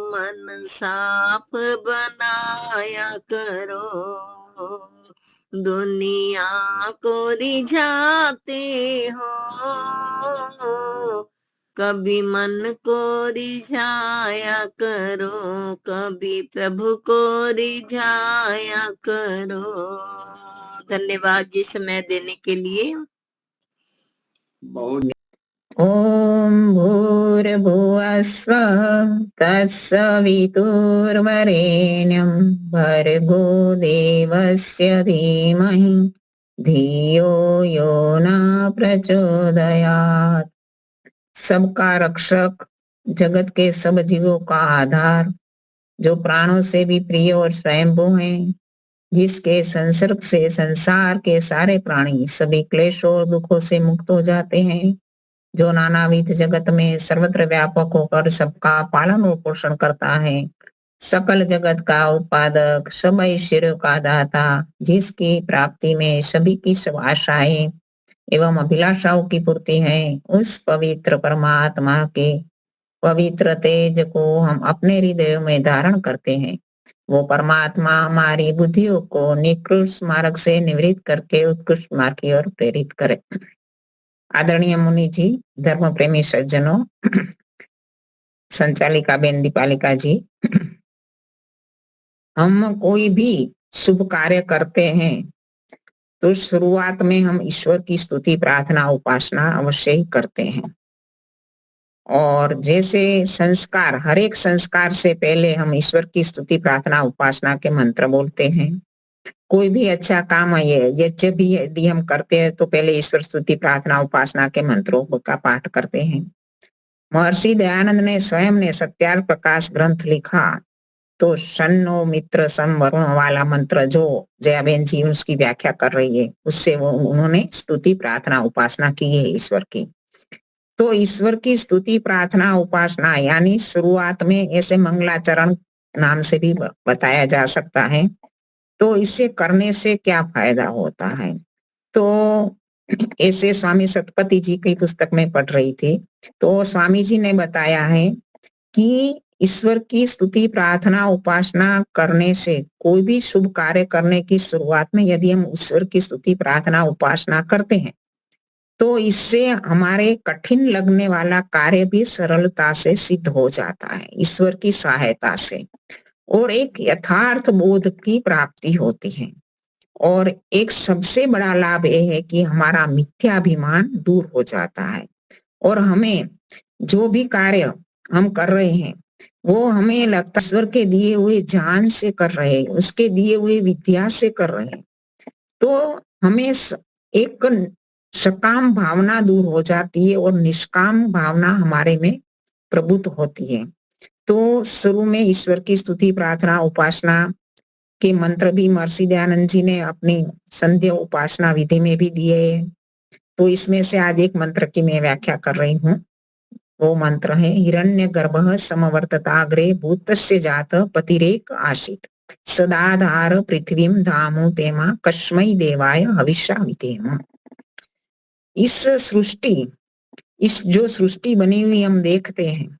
मन साफ बनाया करो, दुनिया को रिझाते हो, कभी मन को रिझाया करो, कभी प्रभु को रिझाया करो। धन्यवाद जी समय देने के लिए। बहुत ॐ भूर्भुवस्सुः तत्सवितुर्वरेण्यं भर्गो देवस्य धीमहि धियो यो न प्रचोदयात्। सबका रक्षक, जगत के सब जीवों का आधार, जो प्राणों से भी प्रिय और स्वयंभू हैं, जिसके संसर्ग से संसार के सारे प्राणी सभी क्लेशों और दुखों से मुक्त हो जाते हैं, जो नानाविध जगत में सर्वत्र व्यापक होकर सबका पालन और पोषण करता है, सकल जगत का उत्पादक, सब ऐश्वर्यों का दाता, जिसकी प्राप्ति में सभी की सब आशाएं एवं अभिलाषाओं की पूर्ति है, उस पवित्र परमात्मा के पवित्र तेज को हम अपने हृदयों में धारण करते हैं। वो परमात्मा हमारी बुद्धियों को निकृष्ट मार्ग से निवृत्त करके उत्कृष्ट मार्ग की ओर प्रेरित करे। आदरणीय मुनि जी, धर्म प्रेमी सज्जनों, संचालिका बेन दीपालिका जी, हम कोई भी शुभ कार्य करते हैं तो शुरुआत में हम ईश्वर की स्तुति प्रार्थना उपासना अवश्य ही करते हैं। और जैसे संस्कार, हर एक संस्कार से पहले हम ईश्वर की स्तुति प्रार्थना उपासना के मंत्र बोलते हैं। कोई भी अच्छा काम है, यज्ञ भी यदि हम करते हैं तो पहले ईश्वर स्तुति प्रार्थना उपासना के मंत्रों का पाठ करते हैं। महर्षि दयानंद ने स्वयं ने सत्यार प्रकाश ग्रंथ लिखा तो शन्नो मित्र संवरुण वाला मंत्र जो जयाबेन जी उसकी व्याख्या कर रही है, उससे वो उन्होंने स्तुति प्रार्थना उपासना की है ईश्वर की। तो ईश्वर की स्तुति प्रार्थना उपासना यानी शुरुआत में ऐसे मंगलाचरण नाम से भी बताया जा सकता है। तो इससे करने से क्या फायदा होता है? तो ऐसे स्वामी सतपति जी की पुस्तक में पढ़ रही थी तो स्वामी जी ने बताया है कि ईश्वर की स्तुति प्रार्थना उपासना करने से, कोई भी शुभ कार्य करने की शुरुआत में यदि हम ईश्वर की स्तुति प्रार्थना उपासना करते हैं तो इससे हमारे कठिन लगने वाला कार्य भी सरलता से सिद्ध हो जाता है ईश्वर की सहायता से, और एक यथार्थ बोध की प्राप्ति होती है। और एक सबसे बड़ा लाभ यह है कि हमारा मिथ्याभिमान दूर हो जाता है और हमें जो भी कार्य हम कर रहे हैं वो हमें लगता है ईश्वर के दिए हुए ज्ञान से कर रहे हैं, उसके दिए हुए विद्या से कर रहे हैं। तो हमें एक सकाम भावना दूर हो जाती है और निष्काम भावना हमारे में प्रभुत्व होती है। तो शुरू में ईश्वर की स्तुति प्रार्थना उपासना के मंत्र भी महर्षि दयानंद जी ने अपनी संध्या उपासना विधि में भी दिए हैं। तो इसमें से आज एक मंत्र की मैं व्याख्या कर रही हूँ। वो मंत्र है हिरण्य गर्भ समवर्तताग्रे भूतस्य जात पतिरेक आशित सदाधार पृथ्वीम धामो तेमा कस्मै देवाय हविष्या वितेम। इस जो सृष्टि बनी हुई हम देखते हैं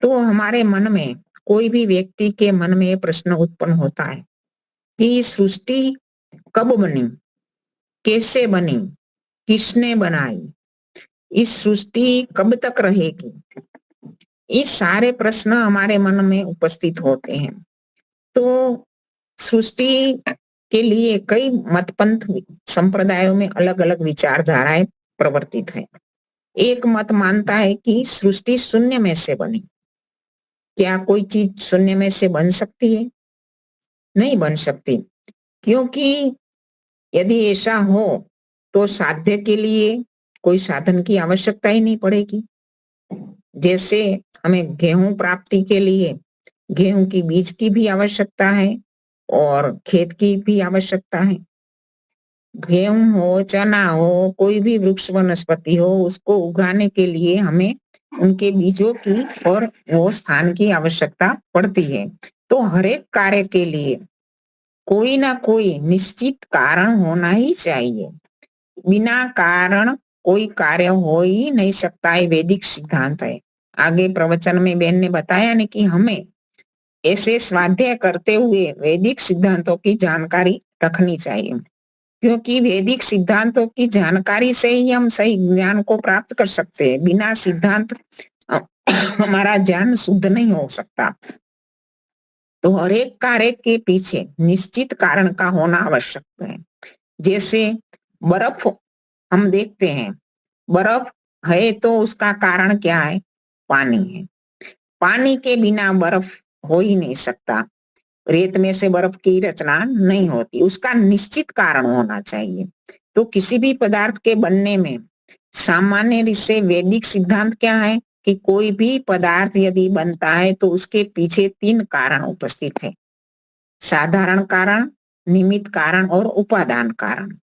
तो हमारे मन में, कोई भी व्यक्ति के मन में ये प्रश्न उत्पन्न होता है कि सृष्टि कब बनी, कैसे बनी, किसने बनाई, इस सृष्टि कब तक रहेगी। ये सारे प्रश्न हमारे मन में उपस्थित होते हैं। तो सृष्टि के लिए कई मतपंथ संप्रदायों में अलग अलग विचारधाराएं प्रवर्तित है। एक मत मानता है कि सृष्टि शून्य में से बनी। क्या कोई चीज शून्य में से बन सकती है? नहीं बन सकती, क्योंकि यदि ऐसा हो तो साध्य के लिए कोई साधन की आवश्यकता ही नहीं पड़ेगी। जैसे हमें गेहूं प्राप्ति के लिए गेहूं की बीज की भी आवश्यकता है और खेत की भी आवश्यकता है। गेहूं हो, चना हो, कोई भी वृक्ष वनस्पति हो, उसको उगाने के लिए हमें उनके बीजों की और वो स्थान की आवश्यकता पड़ती है। तो हर एक कार्य के लिए कोई ना कोई निश्चित कारण होना ही चाहिए। बिना कारण कोई कार्य हो ही नहीं सकता, ये वैदिक सिद्धांत है। आगे प्रवचन में बहन ने बताया ना कि हमें ऐसे स्वाध्याय करते हुए वैदिक सिद्धांतों की जानकारी रखनी चाहिए, क्योंकि वैदिक सिद्धांतों की जानकारी से ही हम सही ज्ञान को प्राप्त कर सकते हैं। बिना सिद्धांत हमारा ज्ञान शुद्ध नहीं हो सकता। तो हर एक कार्य के पीछे निश्चित कारण का होना आवश्यक है। जैसे बर्फ हम देखते हैं, बर्फ है तो उसका कारण क्या है? पानी है। पानी के बिना बर्फ हो ही नहीं सकता, रेत में से बर्फ की रचना नहीं होती, उसका निश्चित कारण होना चाहिए। तो किसी भी पदार्थ के बनने में सामान्य रूप से वैदिक सिद्धांत क्या है कि कोई भी पदार्थ यदि बनता है तो उसके पीछे 3 कारण उपस्थित है: साधारण कारण, निमित्त कारण और उपादान कारण।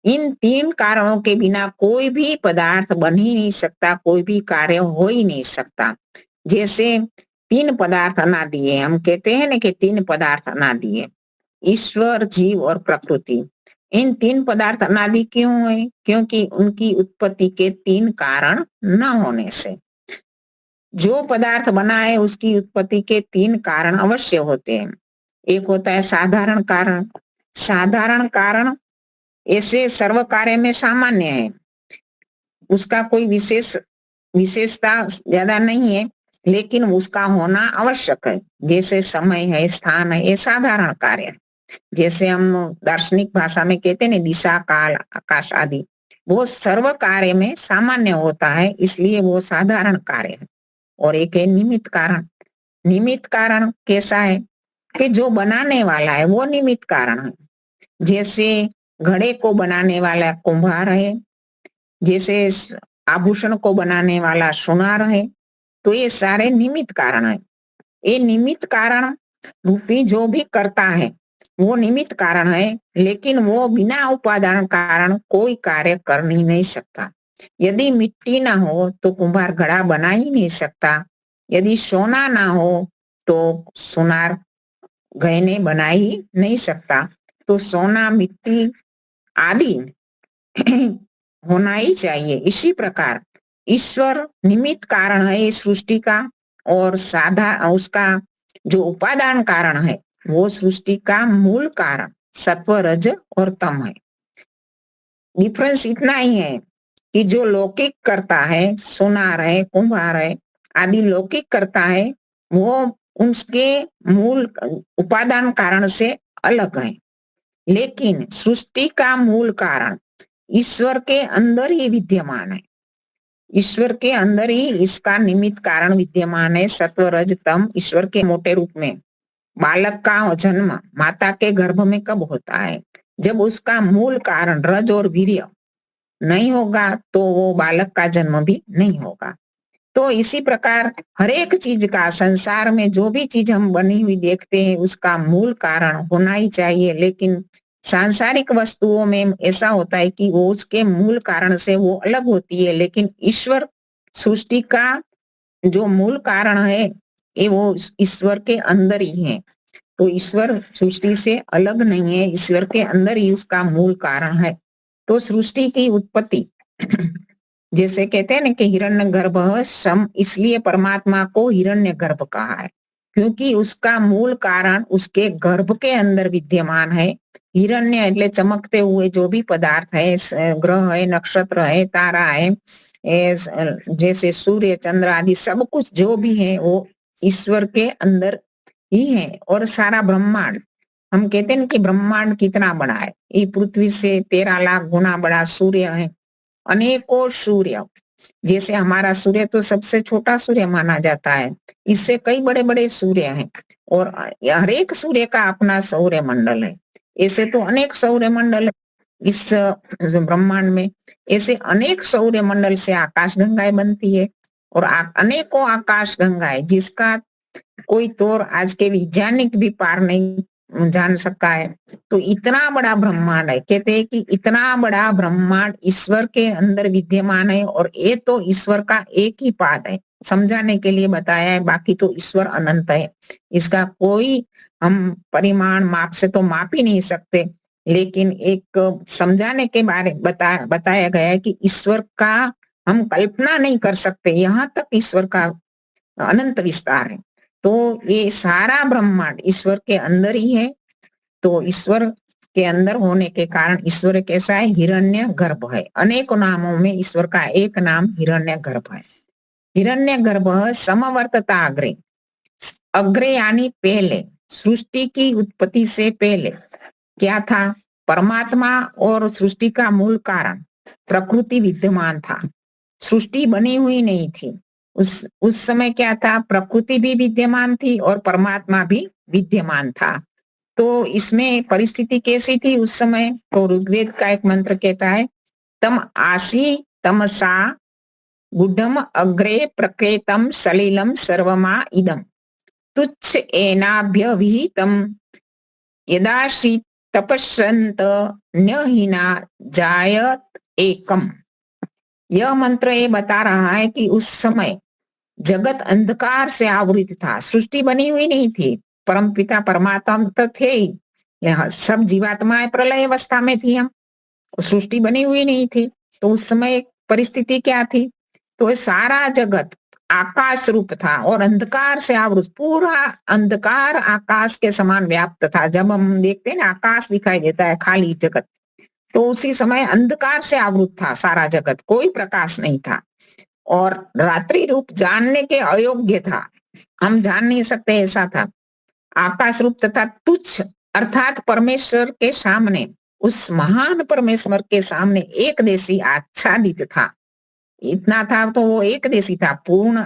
इन 3 कारणों के बिना कोई भी पदार्थ बन ही नहीं सकता, कोई भी कार्य हो ही नहीं सकता। जैसे 3 पदार्थ अनादि है, हम कहते हैं ना कि 3 पदार्थ अनादि है, ईश्वर, जीव और प्रकृति। इन 3 पदार्थ अनादि क्यों है? क्योंकि उनकी उत्पत्ति के 3 कारण न होने से। जो पदार्थ बना है उसकी उत्पत्ति के 3 कारण अवश्य होते हैं। एक होता है साधारण कारण। साधारण कारण ऐसे सर्व कार्य में सामान्य है, उसका कोई विशेषता ज्यादा नहीं है, लेकिन उसका होना आवश्यक है। जैसे समय है, स्थान है, ये साधारण कार्य है। जैसे हम दार्शनिक भाषा में कहते हैं दिशा, काल, आकाश आदि, वो सर्व कार्य में सामान्य होता है, इसलिए वो साधारण कार्य है। और एक है निमित्त कारण। निमित्त कारण कैसा है कि जो बनाने वाला है वो निमित्त कारण है। जैसे घड़े को बनाने वाला कुम्हार है, जैसे आभूषण को बनाने वाला सुनार है, तो ये सारे निमित्त कारण है। ये निमित्त कारण रूपी जो भी करता है वो निमित्त कारण है, लेकिन वो बिना उपादान कारण कोई कार्य कर नहीं सकता। यदि मिट्टी ना हो तो कुम्हार घड़ा बना ही नहीं सकता, यदि सोना ना हो तो सुनार गहने बना ही नहीं सकता। तो सोना, मिट्टी आदि होना ही चाहिए। इसी प्रकार ईश्वर निमित्त कारण है इस सृष्टि का, और उसका जो उपादान कारण है वो सृष्टि का मूल कारण सत्व, रज और तम है। डिफरेंस इतना ही है कि जो लौकिक करता है, सुनार है, कुम्हार है आदि लौकिक करता है, वो उसके मूल उपादान कारण से अलग है। लेकिन सृष्टि का मूल कारण ईश्वर के अंदर ही विद्यमान है। ईश्वर के अंदर ही इसका निमित्त कारण विद्यमान है, सत्व, रज, तम। ईश्वर के मोटे रूप में बालक का जन्म माता के गर्भ में कब होता है? जब उसका मूल कारण रज और वीर्य नहीं होगा तो वो बालक का जन्म भी नहीं होगा। तो इसी प्रकार हर एक चीज का, संसार में जो भी चीज हम बनी हुई देखते हैं उसका मूल कारण होना ही चाहिए। लेकिन सांसारिक वस्तुओं में ऐसा होता है कि वो उसके मूल कारण से वो अलग होती है, लेकिन ईश्वर सृष्टि का जो मूल कारण है ये वो ईश्वर के अंदर ही है। तो ईश्वर सृष्टि से अलग नहीं है, ईश्वर के अंदर ही उसका मूल कारण है। तो सृष्टि की उत्पत्ति जैसे कहते हैं ना कि हिरण्यगर्भ सम, इसलिए परमात्मा को हिरण्यगर्भ कहा है, क्योंकि उसका मूल कारण उसके गर्भ के अंदर विद्यमान है। हिरण्य એટલે चमकते हुए जो भी पदार्थ है, ग्रह है, नक्षत्र है, तारा है, जैसे सूर्य, चंद्र आदि सब कुछ जो भी है वो ईश्वर के अंदर ही है। और सारा ब्रह्मांड, हम कहते हैं कि ब्रह्मांड कितना बड़ा है, ये पृथ्वी से 13 लाख गुना बड़ा सूर्य है। अनेकों सूर्य, जैसे हमारा सूर्य तो सबसे छोटा सूर्य माना जाता है, इससे कई बड़े बड़े सूर्य हैं, और हर एक सूर्य का अपना सौर्य मंडल है। ऐसे तो अनेक सौर्य मंडल इस ब्रह्मांड में, ऐसे अनेक सौर्य मंडल से आकाश गंगाएं बनती है, और अनेकों आकाश गंगाएं जिसका कोई तौर आज के वैज्ञानिक भी पार नहीं जान सका है। तो इतना बड़ा ब्रह्मांड है, कहते हैं कि इतना बड़ा ब्रह्मांड ईश्वर के अंदर विद्यमान है, और ये तो ईश्वर का एक ही पाद है, समझाने के लिए बताया है। बाकी तो ईश्वर अनंत है, इसका कोई हम परिमाण माप से तो माप ही नहीं सकते। लेकिन एक समझाने के बारे बताया गया है कि ईश्वर का हम कल्पना नहीं कर सकते, यहाँ तक ईश्वर का अनंत विस्तार है। तो ये सारा ब्रह्मांड ईश्वर के अंदर ही है। तो ईश्वर के अंदर होने के कारण ईश्वर कैसा है? हिरण्य गर्भ है। अनेक नामों में ईश्वर का एक नाम हिरण्य गर्भ है। हिरण्य गर्भ समवर्तता अग्रे, अग्रे यानी पहले, सृष्टि की उत्पत्ति से पहले क्या था? परमात्मा और सृष्टि का मूल कारण प्रकृति विद्यमान था, सृष्टि बनी हुई नहीं थी। उस समय क्या था? प्रकृति भी विद्यमान थी और परमात्मा भी विद्यमान था। तो इसमें परिस्थिति कैसी थी उस समय? तो ऋग्वेद का एक मंत्र कहता है, तम आसी तमसा गुढ़म अग्रे प्रकृतम सलिलम सर्वमा इदम तुच्छ एनाभ्य विहितम यदाशी तपस्यन्त न्यहीना जायत एकम। यह मंत्र ये बता रहा है कि उस समय जगत अंधकार से आवृत था, सृष्टि बनी हुई नहीं थी, परमपिता परमात्मा तो थे ही, सब जीवात्माएं प्रलय अवस्था में थी, हम सृष्टि बनी हुई नहीं थी। तो उस समय परिस्थिति क्या थी? तो सारा जगत आकाश रूप था और अंधकार से आवृत, पूरा अंधकार आकाश के समान व्याप्त था। जब हम देखते हैं ना आकाश दिखाई देता है खाली जगत, तो उसी समय अंधकार से आवृत था सारा जगत, कोई प्रकाश नहीं था और रात्रि रूप जानने के अयोग्य था, हम जान नहीं सकते ऐसा था। आकाश रूप तथा तुच्छ अर्थात परमेश्वर के सामने, उस महान परमेश्वर के सामने एक देशी आच्छादित था, इतना था। तो वो एक देशी था, पूर्ण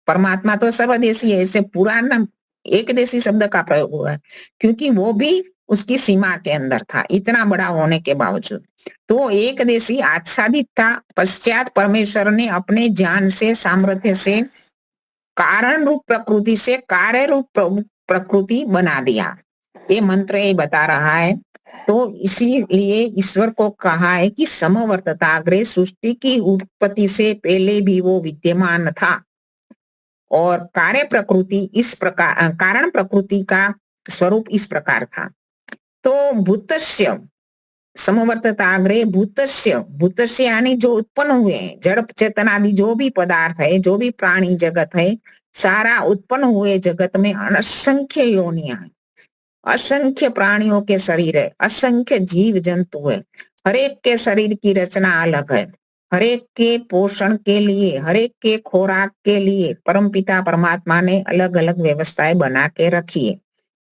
परमात्मा तो सर्वदेशी है, इससे पुराना एक देशी शब्द का प्रयोग हुआ है क्योंकि वो भी उसकी सीमा के अंदर था, इतना बड़ा होने के बावजूद। तो एक देशी आच्छादित था। पश्चात परमेश्वर ने अपने ज्ञान से, सामर्थ्य से कारण रूप प्रकृति से कार्य रूप प्रकृति बना दिया। ये मंत्र ये बता रहा है। तो इसीलिए ईश्वर को कहा है कि समवर्तताग्रे, सृष्टि की उत्पत्ति से पहले भी वो विद्यमान था और कार्य प्रकृति इस प्रकार, कारण प्रकृति का स्वरूप इस प्रकार था। तो भूतस्य समवर्तताग्रे, भूतस्य यानी जो उत्पन्न हुए हैं, जड़ चेतन आदि जो भी पदार्थ है, जो भी प्राणी जगत है, सारा उत्पन्न हुए जगत में असंख्य योनियां है, असंख्य प्राणियों के शरीर है, असंख्य जीव जंतु है, हरेक के शरीर की रचना अलग है, हरेक के पोषण के लिए, हरेक के खुराक के लिए परमपिता परमात्मा ने अलग अलग व्यवस्थाएं बना के रखी है।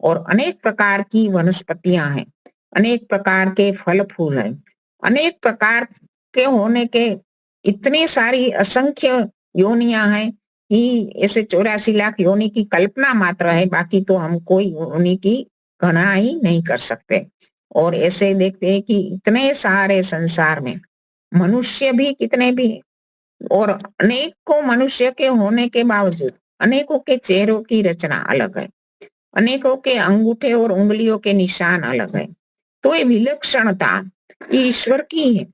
और अनेक प्रकार की वनस्पतियां हैं, अनेक प्रकार के फल फूल हैं, अनेक प्रकार के होने के इतनी सारी असंख्य योनियां हैं कि ऐसे 84 लाख योनि की कल्पना मात्र है, बाकी तो हम कोई योनि की गणना ही नहीं कर सकते। और ऐसे देखते हैं कि इतने सारे संसार में मनुष्य भी कितने भी, और अनेकों मनुष्य के होने के बावजूद अनेकों के चेहरों की रचना अलग है, अनेकों के अंगूठे और उंगलियों के निशान अलग है। तो ये विलक्षणता ईश्वर की है,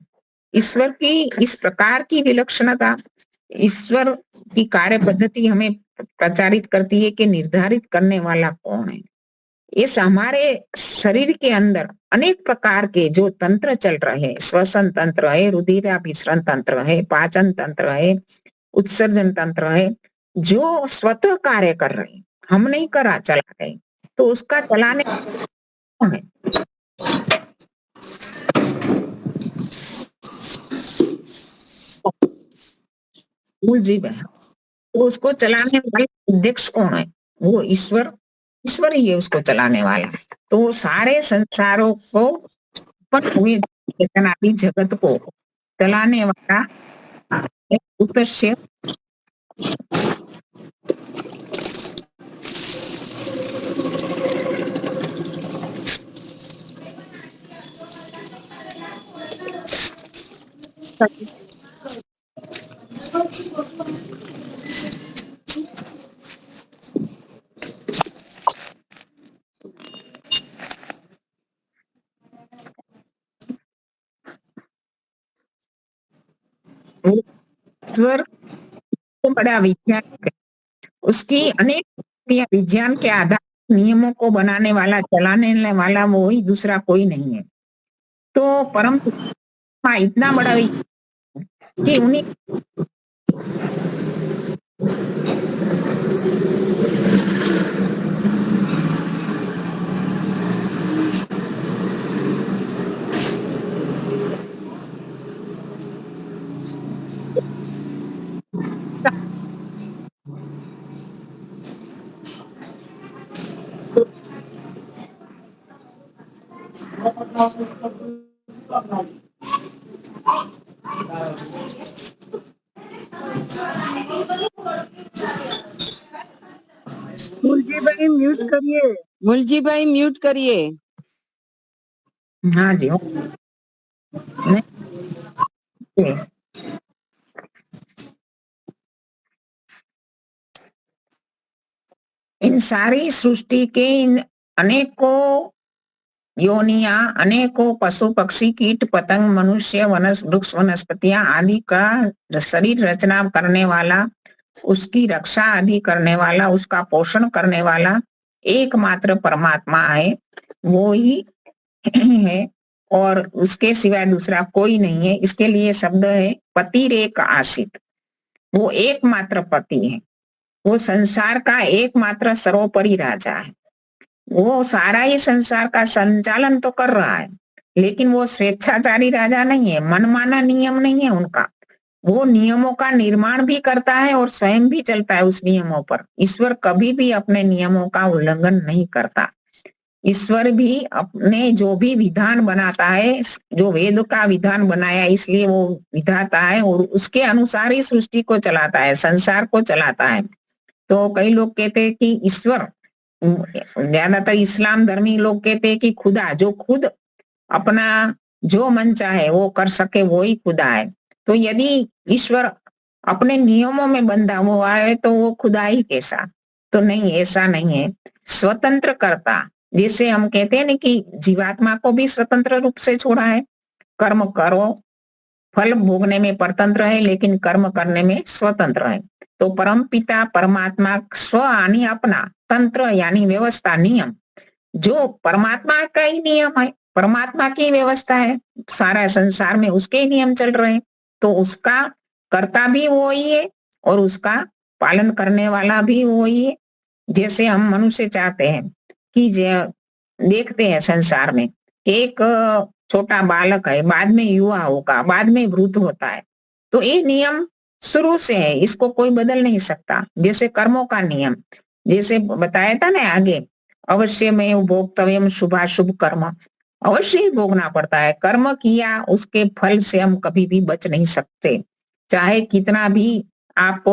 ईश्वर की इस प्रकार की विलक्षणता ईश्वर की कार्य पद्धति हमें प्रचारित करती है कि निर्धारित करने वाला कौन है। इस हमारे शरीर के अंदर अनेक प्रकार के जो तंत्र चल रहे हैं, श्वसन तंत्र है, रुधिराभिसरण तंत्र है, पाचन तंत्र है, उत्सर्जन तंत्र है, जो स्वतः कार्य कर रहे हैं, हम नहीं करा चला रहे, तो उसका चलाने कौन है? मूल जीव है, तो उसको चलाने वाले अध्यक्ष कौन है? वो ईश्वर, ईश्वर ही है उसको चलाने वाला। तो सारे संसारों को हुए चेतनादि जगत को चलाने वाला एक उद्देश्य ईश्वर तो बड़ा विज्ञान है, उसकी अनेक विज्ञान के आधार नियमों को बनाने वाला, चलाने वाला वो ही, दूसरा कोई नहीं है। तो परम पिता इतना बड़ा कि उन्हीं मुलजी भाई म्यूट करिए। हाँ जी नहीं, इन सारी सृष्टि के इन अनेकों योनिया, अनेकों पशु पक्षी कीट पतंग मनुष्य वृक्ष वनस्पतियां आदि का शरीर रचना करने वाला, उसकी रक्षा आदि करने वाला, उसका पोषण करने वाला एकमात्र परमात्मा है, वो ही है और उसके सिवाय दूसरा कोई नहीं है। इसके लिए शब्द है पतिरेक आसित। वो एकमात्र पति है, वो संसार का एकमात्र सर्वोपरि राजा है। वो सारा ही संसार का संचालन तो कर रहा है, लेकिन वो स्वेच्छाचारी राजा नहीं है, मनमाना नियम नहीं है उनका। वो नियमों का निर्माण भी करता है और स्वयं भी चलता है उस नियमों पर। ईश्वर कभी भी अपने नियमों का उल्लंघन नहीं करता। ईश्वर भी अपने जो भी विधान बनाता है, जो वेद का विधान बनाया इसलिए वो विधाता है और उसके अनुसार ही सृष्टि को चलाता है, संसार को चलाता है। तो कई लोग कहते हैं कि ईश्वर, ज्यादातर इस्लाम धर्मी लोग कहते हैं कि खुदा, जो खुद अपना जो मन चाहे वो कर सके वो ही खुदा है। तो यदि ईश्वर अपने नियमों में बंधा हुआ है तो वो खुदा ही कैसा? तो नहीं, ऐसा नहीं है। स्वतंत्र करता, जैसे हम कहते हैं ना कि जीवात्मा को भी स्वतंत्र रूप से छोड़ा है। कर्म करो, फल भोगने में परतंत्र है लेकिन कर्म करने में स्वतंत्र है। तो परम पिता परमात्मा स्व यानी अपना, तंत्र यानी व्यवस्था, नियम जो परमात्मा का ही नियम है, परमात्मा की व्यवस्था है, सारा संसार में उसके ही नियम चल रहे हैं। तो उसका कर्ता भी वो ही है और उसका पालन करने वाला भी वो ही है। जैसे हम मनुष्य चाहते हैं कि देखते हैं संसार में एक छोटा बालक है, बाद में युवा होगा, बाद में वृद्ध होता है। तो ये नियम शुरू से है, इसको कोई बदल नहीं सकता। जैसे कर्मों का नियम, जैसे बताया था ना आगे, अवश्य में भोक्तव्यम शुभाशुभ कर्म, अवश्य ही भोगना पड़ता है। कर्म किया, उसके फल से हम कभी भी बच नहीं सकते। चाहे कितना भी आप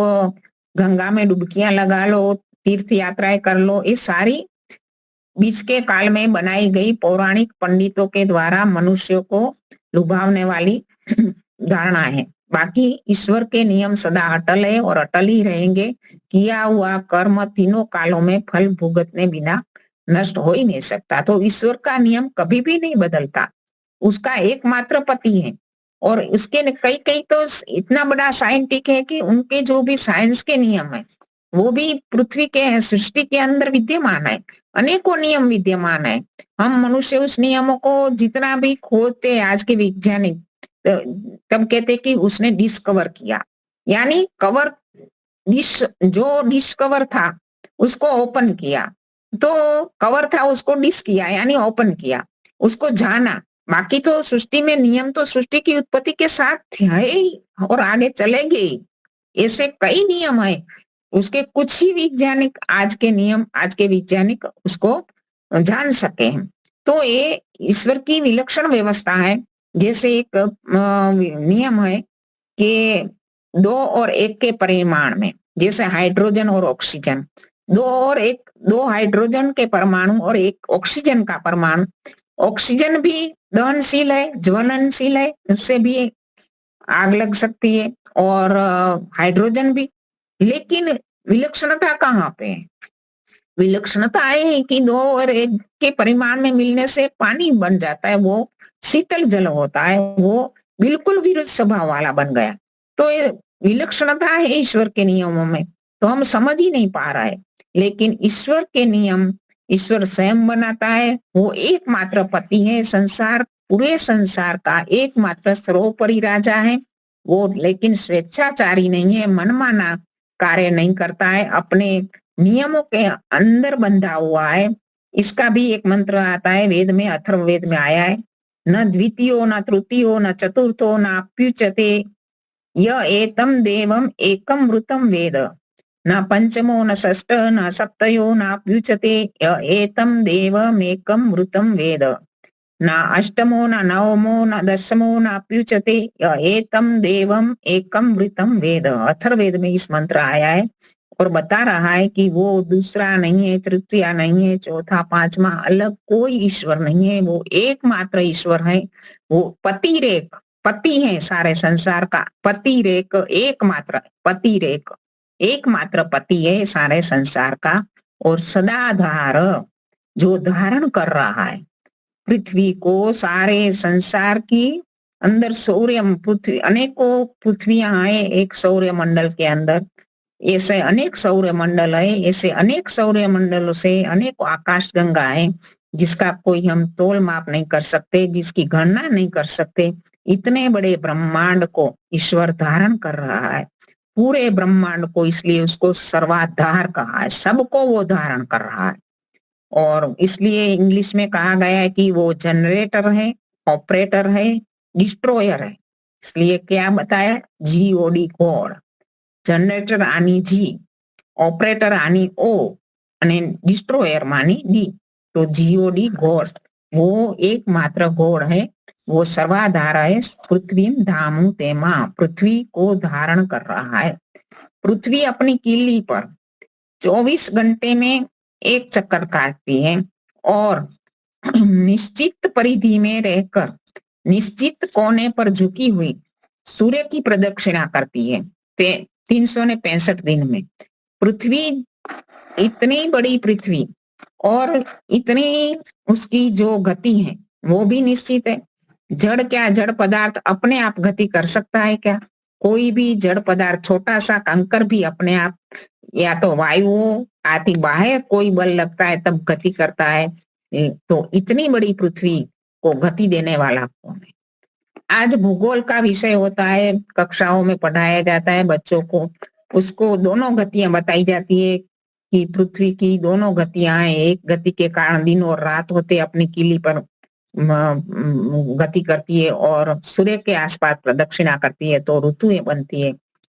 गंगा में डुबकियां लगा लो, तीर्थ यात्राएं कर लो, ये सारी बीच के काल में बनाई गई पौराणिक पंडितों के द्वारा मनुष्यों को लुभावने वाली धारणा है। बाकी ईश्वर के नियम सदा अटल है और अटल ही रहेंगे। किया हुआ कर्म तीनों कालों में फल भुगतने बिना नष्ट हो ही नहीं सकता। तो ईश्वर का नियम कभी भी नहीं बदलता। उसका एकमात्र पति है और उसके कई कई तो इतना बड़ा साइंटिस्ट है कि उनके जो भी साइंस के नियम है वो भी पृथ्वी के सृष्टि के अंदर विद्यमान है। अनेकों नियम विद्यमान है। हम मनुष्य उस नियमों को जितना भी खोजते आज के वैज्ञानिक तब कहते कि उसने डिस्कवर किया, यानी कवर जो डिस्कवर था उसको ओपन किया, तो कवर था उसको डिस किया यानी ओपन किया, उसको जाना। बाकी तो सृष्टि में नियम तो सृष्टि की उत्पत्ति के साथ है ही और आगे चलेंगे। ऐसे कई नियम है, उसके कुछ ही वैज्ञानिक आज के नियम, आज के वैज्ञानिक उसको जान सके हैं। तो ये ईश्वर की विलक्षण व्यवस्था है। जैसे एक नियम है कि 2 और 1 के परिमाण में, जैसे हाइड्रोजन और ऑक्सीजन, 2 हाइड्रोजन के परमाणु और 1 ऑक्सीजन का परमाणु। ऑक्सीजन भी दहनशील है, ज्वलनशील है, उससे भी आग लग सकती है, और हाइड्रोजन भी। लेकिन विलक्षणता कहाँ पे है? विलक्षणता है कि 2 और 1 के परिमाण में मिलने से पानी बन जाता है, वो शीतल जल होता है, वो बिल्कुल विरुद्ध स्वभाव वाला बन गया। तो ये विलक्षणता है ईश्वर के नियमों में, तो हम समझ ही नहीं पा रहा है। लेकिन ईश्वर के नियम ईश्वर स्वयं बनाता है, वो एकमात्र पति है, संसार पूरे संसार का एकमात्र सर्वोपरि राजा है वो, लेकिन स्वेच्छाचारी नहीं है, मनमाना कार्य नहीं करता है, अपने नियमों के अंदर बंधा हुआ है। इसका भी एक मंत्र आता है वेद में, अथर्ववेद में आया है, न द्वितीयो न तृतीयो न चतुर्थो न अप्युच्यते य एतम देवम एकम मृतम वेद, न पंचमो न षष्ठ न सप्तयो न अप्युच्यते य एतम देवम एकम मृतम वेद, न अष्टमो न नवमो न दशमो न अप्युच्यते य एतम देवम एकम मृतम वेद। अथर्ववेद में इस मंत्र आया है और बता रहा है कि वो दूसरा नहीं है, तृतीया नहीं है, चौथा पांचवा अलग कोई ईश्वर नहीं है, वो एकमात्र ईश्वर है। वो पतिरेक, पति है सारे संसार का, पतिरेक एकमात्र, पतिरेक एकमात्र पति है सारे संसार का, और सदाधार जो धारण कर रहा है पृथ्वी को, सारे संसार की अंदर सौर्य पृथ्वी, अनेकों पृथ्वियां हैं एक सौर्य मंडल के अंदर, ऐसे अनेक सौर्य मंडल है, ऐसे अनेक सौर्य मंडलों से अनेक आकाश गंगा है जिसका कोई हम तोल माप नहीं कर सकते, जिसकी गणना नहीं कर सकते। इतने बड़े ब्रह्मांड को ईश्वर धारण कर रहा है, पूरे ब्रह्मांड को, इसलिए उसको सर्वाधार कहा है, सबको वो धारण कर रहा है। और इसलिए इंग्लिश में कहा गया है कि वो जनरेटर है, ऑपरेटर है, डिस्ट्रॉयर है। इसलिए क्या बताया, जीओडी गॉड, जनरेटर आनी जी, ऑपरेटर आनी ओ, અને डिस्ट्रॉयर मानी डी, तो जीओडी गॉड वो एकमात्र गॉड है, वो सर्वाधार है। पृथ्वी धामु तेमा, पृथ्वी को धारण कर रहा है। पृथ्वी अपनी किल्ली पर 24 घंटे में एक चक्कर काटती है और निश्चित परिधि में रहकर निश्चित कोने पर झुकी हुई सूर्य की प्रदक्षिणा करती है 365 दिन में। पृथ्वी, इतनी बड़ी पृथ्वी और इतनी उसकी जो गति है वो भी निश्चित है। जड़ क्या, जड़ पदार्थ अपने आप गति कर सकता है क्या? कोई भी जड़ पदार्थ, छोटा सा कंकर भी अपने आप, या तो वायु आती बाहर कोई बल लगता है तब गति करता है। तो इतनी बड़ी पृथ्वी को गति देने वाला कौन है? आज भूगोल का विषय होता है, कक्षाओं में पढ़ाया जाता है बच्चों को, उसको दोनों गतियां बताई जाती है कि पृथ्वी की दोनों गतियां हैं। एक गति के कारण दिन और रात होते अपनी किली पर गति करती है और सूर्य के आसपास प्रदक्षिणा करती है, तो ऋतुएं बनती है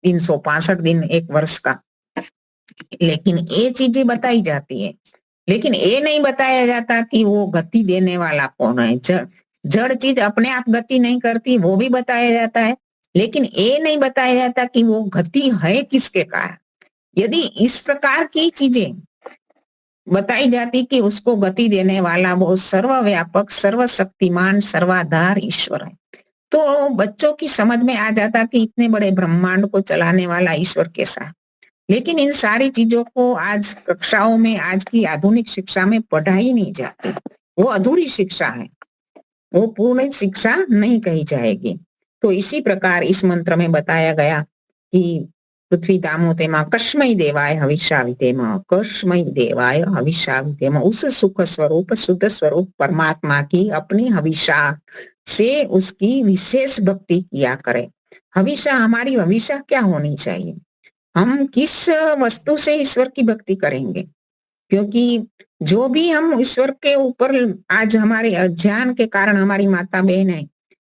365 दिन एक वर्ष का। लेकिन ये चीजें बताई जाती है, लेकिन ये नहीं बताया जाता कि वो गति देने वाला कौन है। जड़ चीज अपने आप गति नहीं करती, वो भी बताया जाता है, लेकिन ये नहीं बताया जाता कि वो गति है किसके कारण। यदि इस प्रकार की चीजें बताई जाती कि उसको गति देने वाला वो सर्वव्यापक, सर्वशक्तिमान, सर्वाधार ईश्वर है, तो बच्चों की समझ में आ जाता कि इतने बड़े ब्रह्मांड को चलाने वाला ईश्वर कैसा है। लेकिन इन सारी चीजों को आज कक्षाओं में, आज की आधुनिक शिक्षा में पढ़ाई नहीं जाती। वो अधूरी शिक्षा है, वो पूर्ण शिक्षा नहीं कही जाएगी। तो इसी प्रकार इस मंत्र में बताया गया कि पृथ्वी दामो तेमा कस्मै देवाय हविषा विधेम, कस्मै देवाय हविषा विधेम। उस सुख स्वरूप, शुद्ध स्वरूप परमात्मा की अपनी हविषा से उसकी विशेष भक्ति किया करें। हविषा, हमारी हविषा क्या होनी चाहिए? हम किस वस्तु से ईश्वर की भक्ति करेंगे? क्योंकि जो भी हम ईश्वर के ऊपर, आज हमारे अज्ञान के कारण हमारी माता बहन है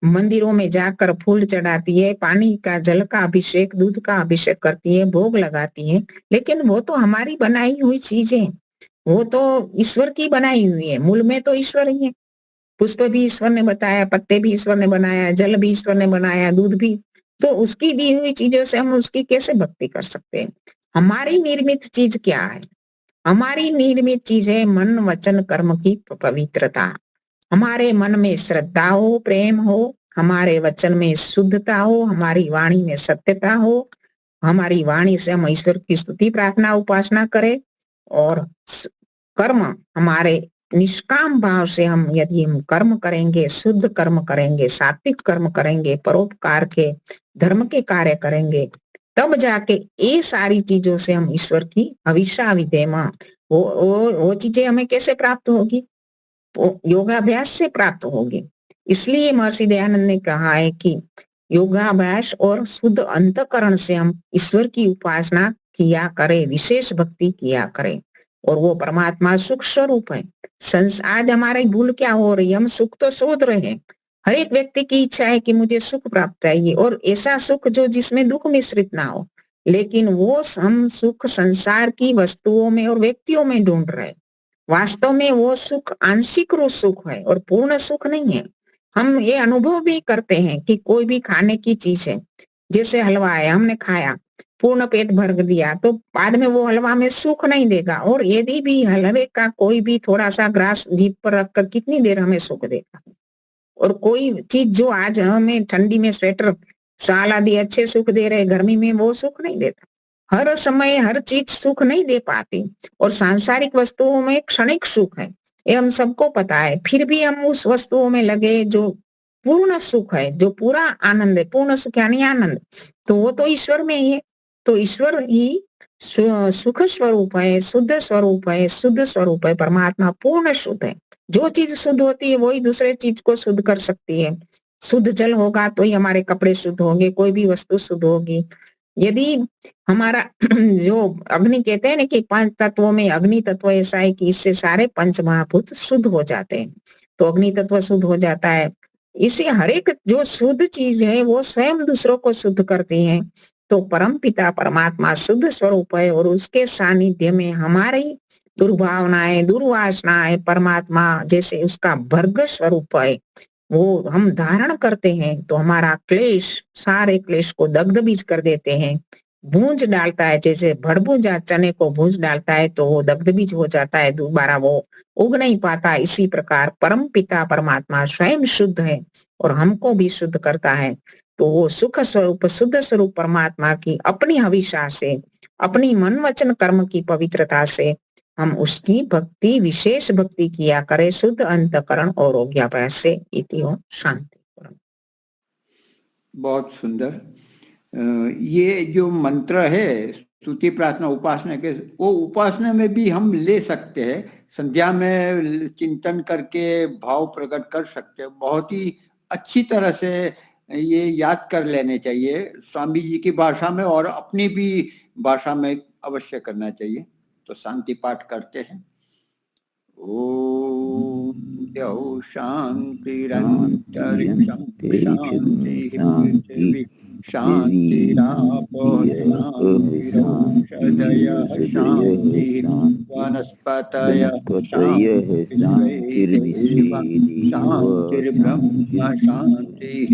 मंदिरों में जाकर फूल चढ़ाती है, पानी का, जल का अभिषेक, दूध का अभिषेक करती है, भोग लगाती है, लेकिन वो तो हमारी बनाई हुई चीज है, वो तो ईश्वर की बनाई हुई है। मूल में तो ईश्वर ही है। पुष्प भी ईश्वर ने बताया, पत्ते भी ईश्वर ने बनाया, जल भी ईश्वर ने बनाया, दूध भी। तो उसकी दी हुई चीजों से हम उसकी कैसे भक्ति कर सकते हैं? हमारी निर्मित चीज क्या है? हमारी निर्मित चीज है मन, वचन, कर्म की पवित्रता। हमारे मन में श्रद्धा हो, प्रेम हो, हमारे वचन में शुद्धता हो, हमारी वाणी में सत्यता हो, हमारी वाणी से हम ईश्वर की स्तुति, प्रार्थना, उपासना करें, और कर्म हमारे निष्काम भाव से हम, यदि हम कर्म करेंगे, शुद्ध कर्म करेंगे, सात्विक कर्म करेंगे, परोपकार के, धर्म के कार्य करेंगे, तब जाके ये सारी चीजों से हम ईश्वर की हविषा विधेम, वो चीजें हमें कैसे प्राप्त होगी? योगाभ्यास से प्राप्त होगी। इसलिए महर्षि दयानंद ने कहा है कि योगाभ्यास और शुद्ध अंतःकरण से हम ईश्वर की उपासना किया करें, विशेष भक्ति किया करें, और वो परमात्मा सुख स्वरूप है। आज हमारी भूल क्या हो रही है, हम सुख तो शोध रहे हैं। हर एक व्यक्ति की इच्छा है कि मुझे सुख प्राप्त चाहिए, और ऐसा सुख जो जिसमें दुख मिश्रित ना हो, लेकिन वो हम सुख संसार की वस्तुओं में और व्यक्तियों में ढूंढ रहे हैं। वास्तव में वो सुख आंशिक रूप सुख है और पूर्ण सुख नहीं है। हम ये अनुभव भी करते हैं कि कोई भी खाने की चीज है, जैसे हलवा है, हमने खाया, पूर्ण पेट भर दिया, तो बाद में वो हलवा में सुख नहीं देगा, और यदि भी हलवे का कोई भी थोड़ा सा ग्रास जीभ पर रखकर कितनी देर हमें सुख देगा। और कोई चीज जो आज हमें ठंडी में स्वेटर, साल आदि अच्छे सुख दे रहे, गर्मी में वो सुख नहीं देता। हर समय हर चीज सुख नहीं दे पाती, और सांसारिक वस्तुओं में क्षणिक सुख है, ये हम सबको पता है। फिर भी हम उस वस्तुओं में लगे जो पूर्ण सुख है, जो पूरा आनंद है, पूर्ण सुख यानी आनंद, तो वो तो ईश्वर में ही है। तो ईश्वर ही सुख स्वरूप है, शुद्ध स्वरूप है, शुद्ध स्वरूप है। परमात्मा पूर्ण शुद्ध है। जो चीज शुद्ध होती है वही दूसरे चीज को शुद्ध कर सकती है। शुद्ध जल होगा तो ही हमारे कपड़े शुद्ध होंगे, कोई भी वस्तु शुद्ध होगी। यदि हमारा जो अग्नि कहते हैं ना कि 5 तत्वों में अग्नि तत्व ऐसा है कि इससे सारे पंच महाभूत शुद्ध हो जाते हैं, तो अग्नि तत्व शुद्ध हो जाता है। इसे हर एक जो शुद्ध चीज है वो स्वयं दूसरों को शुद्ध करती है। तो परम पिता परमात्मा शुद्ध स्वरूप है, और उसके सानिध्य में हमारी दुर्भावनाएं, दुर्वासनाएं परमात्मा जैसे उसका भर्ग स्वरूप है, वो हम धारण करते हैं, तो हमारा क्लेश, सारे क्लेश को दग्ध बीज कर देते हैं। भूंज डालता है, जैसे भड़भूजा चने को भूंज डालता है तो वो दग्ध बीज हो जाता है, दोबारा वो उग नहीं पाता। इसी प्रकार परम पिता परमात्मा स्वयं शुद्ध है और हमको भी शुद्ध करता है। तो वो सुख स्वरूप शुद्ध स्वरूप परमात्मा की अपनी हविषा से, अपनी मन वचन कर्म की पवित्रता से हम उसकी भक्ति, विशेष भक्ति किया करें, शुद्ध अंतःकरण और योगाभ्यास से। इति ओम शांति। बहुत सुंदर। ये जो मंत्र है स्तुति प्रार्थना उपासना के, वो उपासना में भी हम ले सकते हैं, संध्या में चिंतन करके भाव प्रकट कर सकते हैं। बहुत ही अच्छी तरह से ये याद कर लेने चाहिए, स्वामी जी की भाषा में और अपनी भी भाषा में अवश्य करना चाहिए। तो शांति पाठ करते हैं। ओम द्यौ शांतिरंतरिक्षं शांतिः शांतिरापो शांतिरौषधयः शांतिः वनस्पतयः शांतिर्ब्रह्म शांतिः